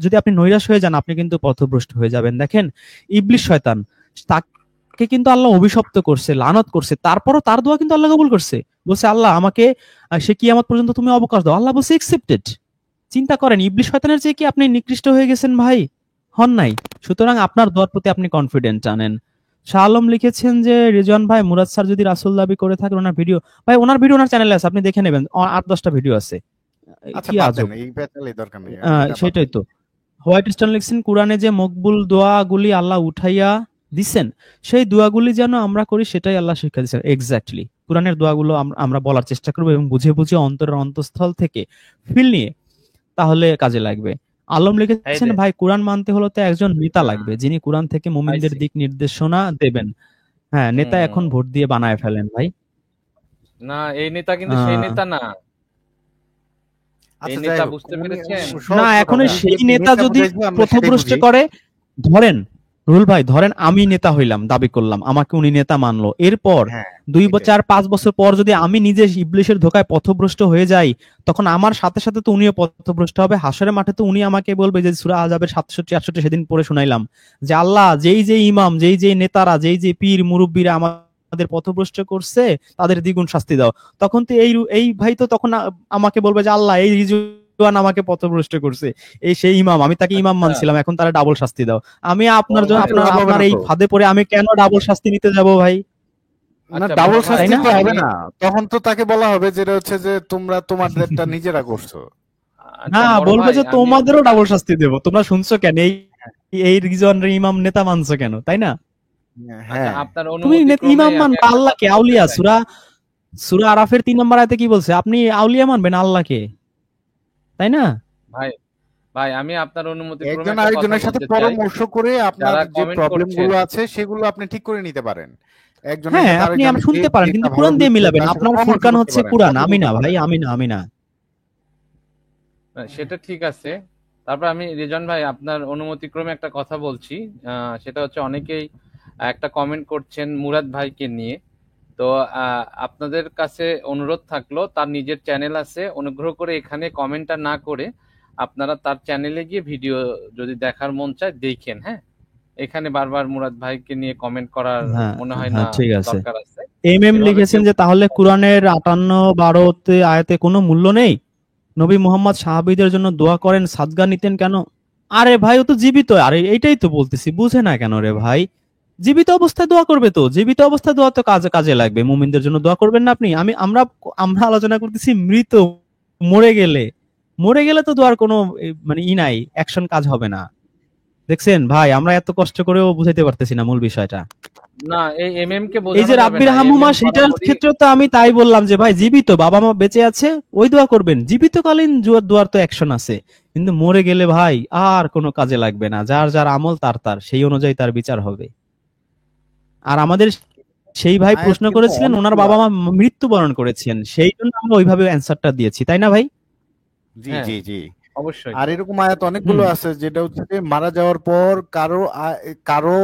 [SPEAKER 2] যদি আপনি নৈরাশ হয়ে যান, আপনি কিন্তু পথভ্রষ্ট হয়ে যাবেন। দেখেন ইবলিস শয়তান, তাকে কিন্তু আল্লাহ অভিশপ্ত করছে, লানত করছে, তারপরও তার দোয়া কিন্তু আল্লাহ কবুল করছে। বলছে আল্লাহ আমাকে সে কিয়ামত পর্যন্ত তুমি অবকাশ দাও। আল্লাহ বলছে একসেপ্টেড। চিন্তা করেন, ইবলিস শয়তানের চেয়ে কি আপনি নিকৃষ্ট হয়ে গেছেন ভাই? হন নাই। সুতরাং আপনার দোয়ার প্রতি আপনি কনফিডেন্ট জানেন। শাহ আলম লিখেছেন যে রিজওয়ান ভাই, মুরাদ স্যার যদি রাসূল দাবি করে থাকেন, ওনার ভিডিও, ভাই ওনার ভিডিও ওনার চ্যানেলে আছে, আপনি দেখে নেবেন। 8-10টা ভিডিও আছে।
[SPEAKER 3] আচ্ছা
[SPEAKER 2] কি
[SPEAKER 3] বাদ
[SPEAKER 2] আজব।
[SPEAKER 3] দেন, এই পেঁচালেই দরকার নেই, এটা বাদ
[SPEAKER 2] সেটাই
[SPEAKER 3] দেন।
[SPEAKER 2] তো। হোয়াইট স্টোন লিখছেন কোরআনে যে মকবুল দোয়াগুলি আল্লাহ উঠাইয়া দিছেন, সেই দোয়াগুলি যেন আমরা করি, সেটাই আল্লাহ শিক্ষা দিচ্ছেন। এক্স্যাক্টলি কোরআনের দোয়াগুলো আমরা বলার চেষ্টা করবো এবং বুঝে বুঝে অন্তরের অন্তঃস্থল থেকে ফিল নিয়ে, তাহলে কাজে লাগবে। আলম
[SPEAKER 4] এই
[SPEAKER 2] লিখেছেন
[SPEAKER 4] যে
[SPEAKER 2] ভাই কোরআন মানতে হলে তো একজন নেতা লাগবে, যিনি কোরআন থেকে মুমিনদের
[SPEAKER 4] পাইছি।
[SPEAKER 2] দিক নির্দেশনা দেবেন। হ্যাঁ, নেতা এখন ভোট দিয়ে বানায় ফেলেন ভাই।
[SPEAKER 4] না এই নেতা কিন্তু সেই
[SPEAKER 2] আহ,
[SPEAKER 4] নেতা না। এই
[SPEAKER 3] আচ্ছা যাই
[SPEAKER 4] নেতা
[SPEAKER 3] হোক,
[SPEAKER 4] বুঝতে
[SPEAKER 3] উনি
[SPEAKER 4] পেরেছেন?
[SPEAKER 2] না,
[SPEAKER 3] সহজ কথা
[SPEAKER 2] এখন
[SPEAKER 3] ভাইয়া,
[SPEAKER 2] সেই নেতা
[SPEAKER 3] নেতা
[SPEAKER 2] যদি
[SPEAKER 3] বুঝাইছি আমরা সেটাই
[SPEAKER 2] পথভ্রষ্ট
[SPEAKER 3] বুঝি।
[SPEAKER 2] করে, ধরেন রুল ভাই, ধরেন আমি নেতা হইলাম, দাবি করলাম, আমাকে উনি নেতা মানলো, এরপর
[SPEAKER 3] হ্যাঁ
[SPEAKER 2] 2-4-5 বছর পর যদি আমি নিজে ইবলিশের ধোকায় পথভ্রষ্ট হয়ে যাই, তখন আমার সাথে সাথে তো উনিও পথভ্রষ্ট হবে। হাসরের মাঠে তো উনি আমাকে বলবে যে সূরা আযাবের 67-68 সেদিন পড়ে শুনাইলাম, যে আল্লাহ যেই যেই ইমাম, যেই যেই নেতারা, যেই যেই পীর মুরব্বীরা আমাদের পথভ্রষ্ট করছে তাদের দ্বিগুণ শাস্তি দাও। তখন তো এই ভাই তো তখন আমাকে বলবে যে আল্লাহ এই রিজওয়ান আমাকে পথভ্রষ্ট করছে, এই সেই ইমাম, আমি তাকে ইমাম
[SPEAKER 4] আচ্ছা
[SPEAKER 2] মানছিলাম, এখন তারা ডাবল শাস্তি দাও। আমি আপনার
[SPEAKER 4] বড়
[SPEAKER 2] জন্য
[SPEAKER 4] ভাই,
[SPEAKER 3] তাহলে লাভ হবে
[SPEAKER 2] আপনার
[SPEAKER 3] না
[SPEAKER 2] এই
[SPEAKER 3] তো।
[SPEAKER 2] ফাঁদে পড়ে আমি কেন ডাবল শাস্তি নিতে যাব ভাই?
[SPEAKER 3] না
[SPEAKER 4] আচ্ছা বড়
[SPEAKER 3] ডাবল
[SPEAKER 4] ভাই,
[SPEAKER 2] তাই
[SPEAKER 3] শাস্তি
[SPEAKER 2] না?
[SPEAKER 3] তো হবে
[SPEAKER 4] আমি
[SPEAKER 3] না, তখন তো তাকে বলা হবে যেটা হচ্ছে যে তোমরা তোমাদেরটা নিজেরা করছো।
[SPEAKER 2] না,
[SPEAKER 4] আচ্ছা বড়
[SPEAKER 2] বলবে
[SPEAKER 4] ভাই,
[SPEAKER 2] যে
[SPEAKER 4] আমি
[SPEAKER 2] তোমাদেরও
[SPEAKER 4] আপনার
[SPEAKER 2] ডাবল শাস্তি দেবো, তোমরা শুনছো কেন, এই রিজওয়ানের ইমাম নেতা মানছো কেন, তাই না?
[SPEAKER 4] আচ্ছা
[SPEAKER 3] হ্যাঁ
[SPEAKER 4] আপনার
[SPEAKER 2] তুমি
[SPEAKER 4] অনুমতি ক্রমে
[SPEAKER 2] ইমাম
[SPEAKER 4] আমি
[SPEAKER 2] মানবা
[SPEAKER 4] একটা
[SPEAKER 2] আল্লাহকে,
[SPEAKER 4] কথা বলতে
[SPEAKER 2] আউলিয়া।
[SPEAKER 4] চাই।
[SPEAKER 2] সূরা আরাফের 3 নম্বর আয়াতে কি বলছে? আপনি আউলিয়া মানবেন আল্লাহকে, তাই না?
[SPEAKER 4] ভাই ভাই আমি আপনার অনুমতি ক্রমে
[SPEAKER 3] একজন
[SPEAKER 4] একটা কথা
[SPEAKER 3] আরেকজনের সাথে
[SPEAKER 4] বলতে চাই।
[SPEAKER 3] পরামর্শ করে আপনার
[SPEAKER 4] যারা
[SPEAKER 3] যে
[SPEAKER 4] কমেন্ট
[SPEAKER 3] প্রবলেম
[SPEAKER 4] করছেন
[SPEAKER 3] গুলো আছে সেগুলো আপনি ঠিক করে নিতে পারেন। একজনের
[SPEAKER 2] হ্যাঁ,
[SPEAKER 3] সাথে
[SPEAKER 2] আপনি
[SPEAKER 3] আরেকজনের
[SPEAKER 2] শুনতে পারেন, কিন্তু
[SPEAKER 3] যেটা ভালো
[SPEAKER 2] কোরআন দিয়ে
[SPEAKER 3] বুঝছে
[SPEAKER 2] মিলাবেন।
[SPEAKER 3] তার সাথে
[SPEAKER 2] আপনার
[SPEAKER 3] পরামর্শ
[SPEAKER 2] ফুরকান
[SPEAKER 3] করতে
[SPEAKER 2] হচ্ছে
[SPEAKER 3] পারেন,
[SPEAKER 2] কোরআন,
[SPEAKER 3] কথা
[SPEAKER 2] আমি না
[SPEAKER 3] বলতে
[SPEAKER 2] ভাই,
[SPEAKER 3] পারেন।
[SPEAKER 2] আমি না।
[SPEAKER 4] সেটা ঠিক আছে। তারপর আমি রিজন ভাই আপনার অনুমতি ক্রমে একটা কথা বলছি। সেটা হচ্ছে অনেকেই একটা কমেন্ট করছেন মুরাদ ভাইকে নিয়ে। তো আপনাদের কাছে অনুরোধ থাকলো, তার নিজের চ্যানেল আছে, অনুগ্রহ করে এখানে কমেন্টটা না করে আপনারা তার চ্যানেলে গিয়ে ভিডিও যদি দেখার মন চায় দেখেন। হ্যাঁ, এখানে বারবার মুরাদ ভাইকে নিয়ে কমেন্ট করার
[SPEAKER 2] হ্যাঁ,
[SPEAKER 4] মনে হয়
[SPEAKER 2] হ্যাঁ,
[SPEAKER 4] না
[SPEAKER 2] ঠিক আছে।
[SPEAKER 4] দরকার আছে।
[SPEAKER 2] এমএম
[SPEAKER 4] এভাবে
[SPEAKER 2] লিখেছেন
[SPEAKER 4] কেউ
[SPEAKER 2] যে তাহলে কোরআনের 58-12 আয়াতে কোনো মূল্য নেই? নবী মুহাম্মদ সাহাবীদের জন্য দোয়া করেন, সাদগা নিতেন কেন? আরে ভাই, ও তো জীবিত। আরে এইটাই তো বলতেছি, বুঝে না কেন রে ভাই? জীবিত অবস্থায় দোয়া করবে তো, জীবিত অবস্থায় দোয়া তো কাজে কাজে লাগবে। মুমিনদের জন্য দোয়া করবেন না আপনি? আমরা আমরা আলোচনা করতেছি মৃত, মরে গেলে তো দোয়ার কোনো মানে নাই, অ্যাকশন কাজ হবে না। দেখছেন ভাই, আমরা এত কষ্ট করেও বুঝাইতে পারতেছি না মূল বিষয়টা।
[SPEAKER 4] না, এই এমএম কে
[SPEAKER 2] এই
[SPEAKER 4] বোঝানো
[SPEAKER 2] যে
[SPEAKER 4] যাবে
[SPEAKER 2] রাব্বির
[SPEAKER 4] না।
[SPEAKER 2] হামহুমা,
[SPEAKER 4] এমএম
[SPEAKER 2] সেটার
[SPEAKER 4] বরাবরই
[SPEAKER 2] ক্ষেত্রে তো আমি তাই বললাম যে ভাই জীবিত বাবা মা বেঁচে আছে, ওই দোয়া করবেন। জীবিতকালীন দোয়ার তো অ্যাকশন আছে, কিন্তু মরে গেলে ভাই আর কোনো কাজে লাগবে না। যার যার আমল তার সেই অনুযায়ী তার বিচার হবে। আর আমাদের সেই ভাই
[SPEAKER 3] আয়াত
[SPEAKER 2] প্রশ্ন
[SPEAKER 3] কিন্তু
[SPEAKER 2] করেছিলেন, ওনার
[SPEAKER 3] অনেকগুলো
[SPEAKER 2] বাবা মা
[SPEAKER 3] আছে।
[SPEAKER 2] মৃত্যুবরণ করেছেন, সেই জন্য আমরা ওইভাবে অ্যান্সারটা দিয়েছি, তাই না ভাই?
[SPEAKER 3] জি
[SPEAKER 4] হ্যাঁ,
[SPEAKER 3] জি জি।
[SPEAKER 4] অবশ্যই।
[SPEAKER 3] আর এরকম আয়াত অনেকগুলো
[SPEAKER 2] হুম।
[SPEAKER 3] আছে যেটা হচ্ছে যে মারা যাওয়ার পর কারো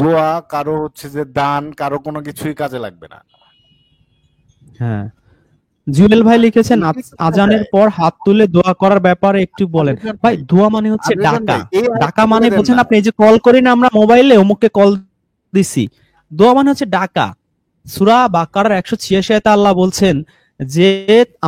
[SPEAKER 3] দোয়া, কারো হচ্ছে যে দান, কারো কোনো কিছুই কাজে লাগবে না।
[SPEAKER 2] হ্যাঁ, জুয়েল ভাই লিখেছেন
[SPEAKER 3] এইটা কি বোঝা
[SPEAKER 2] আজানের
[SPEAKER 3] যায়?
[SPEAKER 2] পর হাত তুলে দোয়া করার ব্যাপারে একটু বলেন।
[SPEAKER 3] আরেকজন
[SPEAKER 2] ভাই,
[SPEAKER 3] ভাই,
[SPEAKER 2] দোয়া মানে হচ্ছে
[SPEAKER 3] আরেকজন
[SPEAKER 2] ডাকা।
[SPEAKER 3] ভাই, এই
[SPEAKER 2] ডাকা
[SPEAKER 3] আয়াতটা
[SPEAKER 2] মানে
[SPEAKER 3] বলে দেন
[SPEAKER 2] বোঝেন
[SPEAKER 3] না।
[SPEAKER 2] আপনি? এই যে কল করি না আমরা মোবাইলে, অমুককে কল দিছি, দোয়া মানে হচ্ছে ডাকা। সূরা বাকারার 186 আয়াতে আল্লাহ বলছেন যে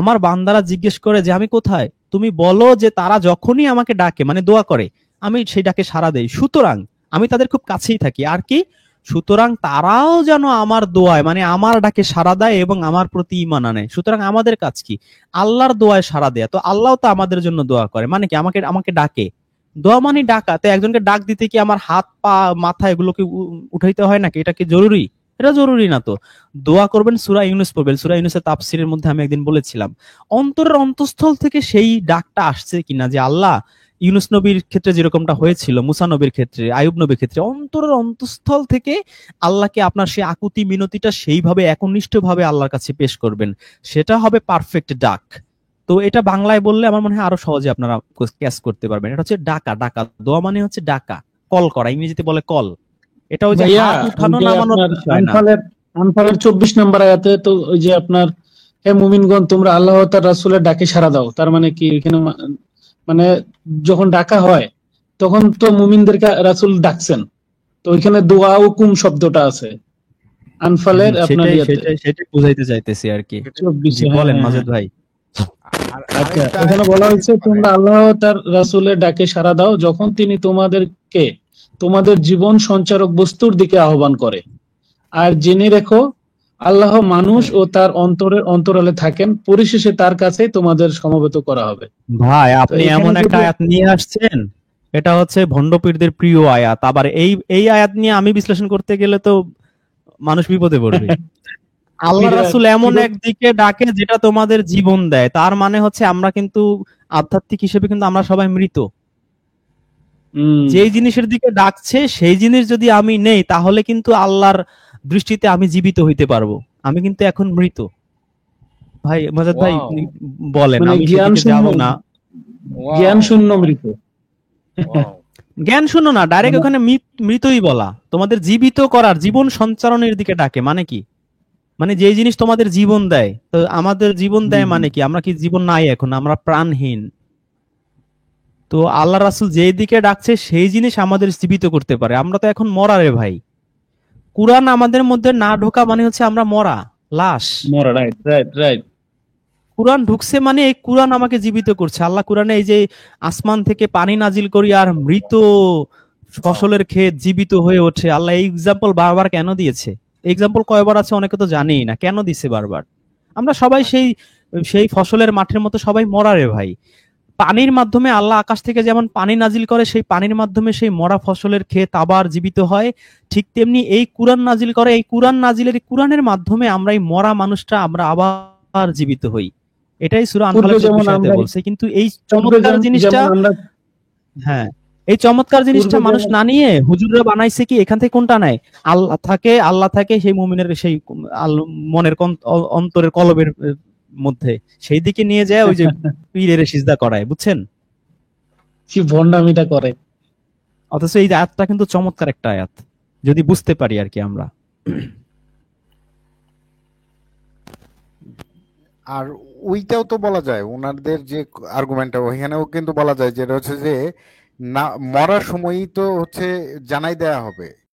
[SPEAKER 2] আমার বান্দারা জিজ্ঞেস করে যে আমি কোথায়, তুমি বলো যে তারা যখনই আমাকে ডাকে মানে দোয়া করে, আমি সেই ডাকে সাড়া দেই। সুতরাং আমি তাদের খুব কাছেই থাকি। আর কি, সুতরাং তারাও যেন আমার দোয়ায় মানে আমার ডাকে সাড়া দেয় এবং আমার প্রতি ঈমান আনে। সুতরাং আমাদের কাজ কি? আল্লাহর দোয়ায় সাড়া দেয়া। তো আল্লাহ তো আমাদের জন্য দোয়া করে, মানে কি আমাকে আমাকে ডাকে। দোয়া মানে ডাকা। তো একজনকে ডাক দিতে কি আমার হাত পা মাথা এগুলোকে উঠাইতে হয় নাকি? এটা কি জরুরি? এটা জরুরি না তো। দোয়া করবেন, সূরা ইউনূস পড়বেন। সূরা ইউনূসের তাফসীরের মধ্যে আমি একদিন বলেছিলাম, অন্তরের অন্তঃস্থল থেকে সেই ডাকটা আসছে কিনা, যে আল্লাহ, ইউনূস নবীর ক্ষেত্রে যেরকমটা হয়েছিল, মুসা নবীর ক্ষেত্রে, আইয়ুব নবীর ক্ষেত্রে, অন্তরের অন্তঃস্থল থেকে আল্লাহকে আপনার সেই আকুতি মিনতিটা সেইভাবে একনিষ্ঠভাবে আল্লাহর কাছে পেশ করবেন, সেটা হবে পারফেক্ট ডাক। তো এটা বাংলায় বললে আমার মনে হয় আরো সহজে আপনারা ক্যাচ করতে পারবেন। এটা হচ্ছে ডাকা। দোয়া মানে হচ্ছে ডাকা, কল করা, ইংরেজিতে বলে কল। এটা ওই যে
[SPEAKER 6] ভাইয়া,
[SPEAKER 2] হাত উঠানো
[SPEAKER 6] যে
[SPEAKER 2] নামানোর
[SPEAKER 6] আপনার
[SPEAKER 2] বিষয় না।
[SPEAKER 6] আনফালের 24 নম্বর আয়াতে তো ওই যে আপনার, হে মুমিনগণ তোমরা আল্লাহ ও তার রাসূলের ডাকে সাড়া দাও, তার মানে কি এখানে মানে যখন ডাকা হয় তখন তো মুমিনদেরকে রাসূল ডাকছেন, তো ওইখানে দোয়া ও কুম শব্দটা আছে আনফালের আপনার
[SPEAKER 2] সেটাই
[SPEAKER 6] ইয়াতে
[SPEAKER 2] সেটাই সেটাই বুঝাইতে চাইতেছি আর কি।
[SPEAKER 6] 24।
[SPEAKER 2] জি,
[SPEAKER 6] হ্যাঁ
[SPEAKER 2] বলেন
[SPEAKER 6] হ্যাঁ
[SPEAKER 2] মাজেদ
[SPEAKER 6] হ্যাঁ।
[SPEAKER 2] ভাই।
[SPEAKER 6] আচ্ছা,
[SPEAKER 3] আরেকটা
[SPEAKER 6] এখানে
[SPEAKER 3] আয়াত
[SPEAKER 6] বলা
[SPEAKER 3] বলে
[SPEAKER 6] হয়েছে
[SPEAKER 3] দিতে পারে।
[SPEAKER 6] তোমরা আল্লাহ ও তার রাসূলের ডাকে সাড়া দাও যখন তিনি তোমাদেরকে তোমাদের জীবন সঞ্চারক বস্তুর দিকে আহ্বান করে। আর জেনে রেখো আল্লাহ মানুষ ও তার অন্তরের অন্তরালে থাকেন, পরিশেষে তার কাছে তোমাদের সমবেত করা হবে।
[SPEAKER 2] ভাই,
[SPEAKER 6] তো
[SPEAKER 2] আপনি
[SPEAKER 6] এখানে
[SPEAKER 2] এমন একটা
[SPEAKER 6] যদি
[SPEAKER 2] আয়াত নিয়ে আসছেন, এটা হচ্ছে ভণ্ডপীরদের প্রিয় আয়াত। আবার এই এই আয়াত নিয়ে আমি বিশ্লেষণ করতে গেলে তো মানুষ বিপদে পড়বে। আল্লাহ
[SPEAKER 6] বিরাট
[SPEAKER 2] রাসূল এমন
[SPEAKER 6] কিরক-
[SPEAKER 2] একদিকে ডাকে যেটা তোমাদের জীবন দেয়, তার মানে হচ্ছে আমরা কিন্তু আধ্যাত্মিক হিসেবে কিন্তু আমরা সবাই মৃত। যেই জিনিসের দিকে ডাকছে সেই জিনিস যদি আমি নেই, তাহলে কিন্তু আল্লাহর দৃষ্টিতে আমি জীবিত হইতে পারবো। আমি কিন্তু এখন মৃত। ভাই মজাদ ভাই,
[SPEAKER 4] ওয়াও,
[SPEAKER 2] বলেন,
[SPEAKER 6] মানে
[SPEAKER 2] আমি
[SPEAKER 6] জ্ঞান
[SPEAKER 2] সেদিকে যাব
[SPEAKER 6] শূন্য,
[SPEAKER 2] না।
[SPEAKER 6] জ্ঞান
[SPEAKER 4] ওয়াও,
[SPEAKER 6] শূন্য মৃত।
[SPEAKER 4] ওয়াও।
[SPEAKER 2] জ্ঞান শুনো না, ডাইরেক্ট
[SPEAKER 6] মানে
[SPEAKER 2] ওখানে মৃতই বলা। তোমাদের জীবিত করার, জীবন সঞ্চারণের দিকে ডাকে। মানে কি? মানে যেই জিনিস তোমাদের জীবন দেয়, তো আমাদের জীবন দেয় মানে কি? আমরা কি জীবন নাই এখন? আমরা প্রাণহীন। তো আল্লাহ রাসূল যেই দিকে ডাকছে সেই জিনিস আমাদের জীবিত করতে পারে। আমরা তো এখন মরা রে ভাই। কুরআন আমাদের মধ্যে না ঢোকা মানে হচ্ছে আমরা মরা, লাশ।
[SPEAKER 6] মরা, রাইট রাইট রাইট।
[SPEAKER 2] কুরআন ঢুকছে মানে এই কুরআন আমাকে জীবিত করছে। আল্লাহ কুরআনে এই যে আসমান থেকে পানি নাজিল করি আর মৃত ফসলের ক্ষেত জীবিত হয়ে ওঠে, আল্লাহ এই এক্সাম্পল বারবার কেন দিয়েছে? এক্সাম্পল কয়বার আছে অনেকে তো জানেই না, কেন দিছে বারবার? আমরা সবাই সেই সেই ফসলের মাঠের মতো সবাই মরা রে ভাই। পানির মাধ্যমে আল্লাহ আকাশ থেকে যেমন পানি নাজিল করে, সেই পানির মাধ্যমে সেই মরা ফসলের ক্ষেত আবার জীবিত হয়, ঠিক তেমনি এই কুরআন নাজিল করে, এই কুরআন নাজিলের কুরআনের মাধ্যমে আমরা এই মরা মানুষটা আমরা আবার জীবিত হই। এটাই সূরা
[SPEAKER 6] পূর্বে
[SPEAKER 2] আনফালের
[SPEAKER 6] যেমন
[SPEAKER 2] 24 আয়াতে
[SPEAKER 6] আমরা
[SPEAKER 2] বলছে। কিন্তু এই
[SPEAKER 6] পূর্বে
[SPEAKER 2] চমৎকার জিনিসটা,
[SPEAKER 6] যেমন আমরা
[SPEAKER 2] হ্যাঁ, এই চমৎকার জিনিসটা
[SPEAKER 6] পূর্বে
[SPEAKER 2] মানুষ
[SPEAKER 6] যেমন
[SPEAKER 2] না নিয়ে হুজুররা বানাইছে কি, এখান থেকে কোনটা নেয়? আল্লাহ থাকে সেই মুমিনের সেই মনের অন্তরের কলবের মধ্যে, সেই দিকে নিয়ে যায় ওই যে পীরের সিজদা করায়, বুঝছেন?
[SPEAKER 6] কি ভণ্ডামিটা করে।
[SPEAKER 2] অথচ এই আয়াতটা কিন্তু চমৎকার একটা আয়াত, যদি বুঝতে পারি আর কি আমরা।
[SPEAKER 3] আর ওইটাও তো বলা যায়, ওনাদের যে আর্গুমেন্টটা ওইখানেও কিন্তু বলা যায় যেটা হচ্ছে যে না, মরার সময়ই তো হচ্ছে জানাই দেয়া হবে।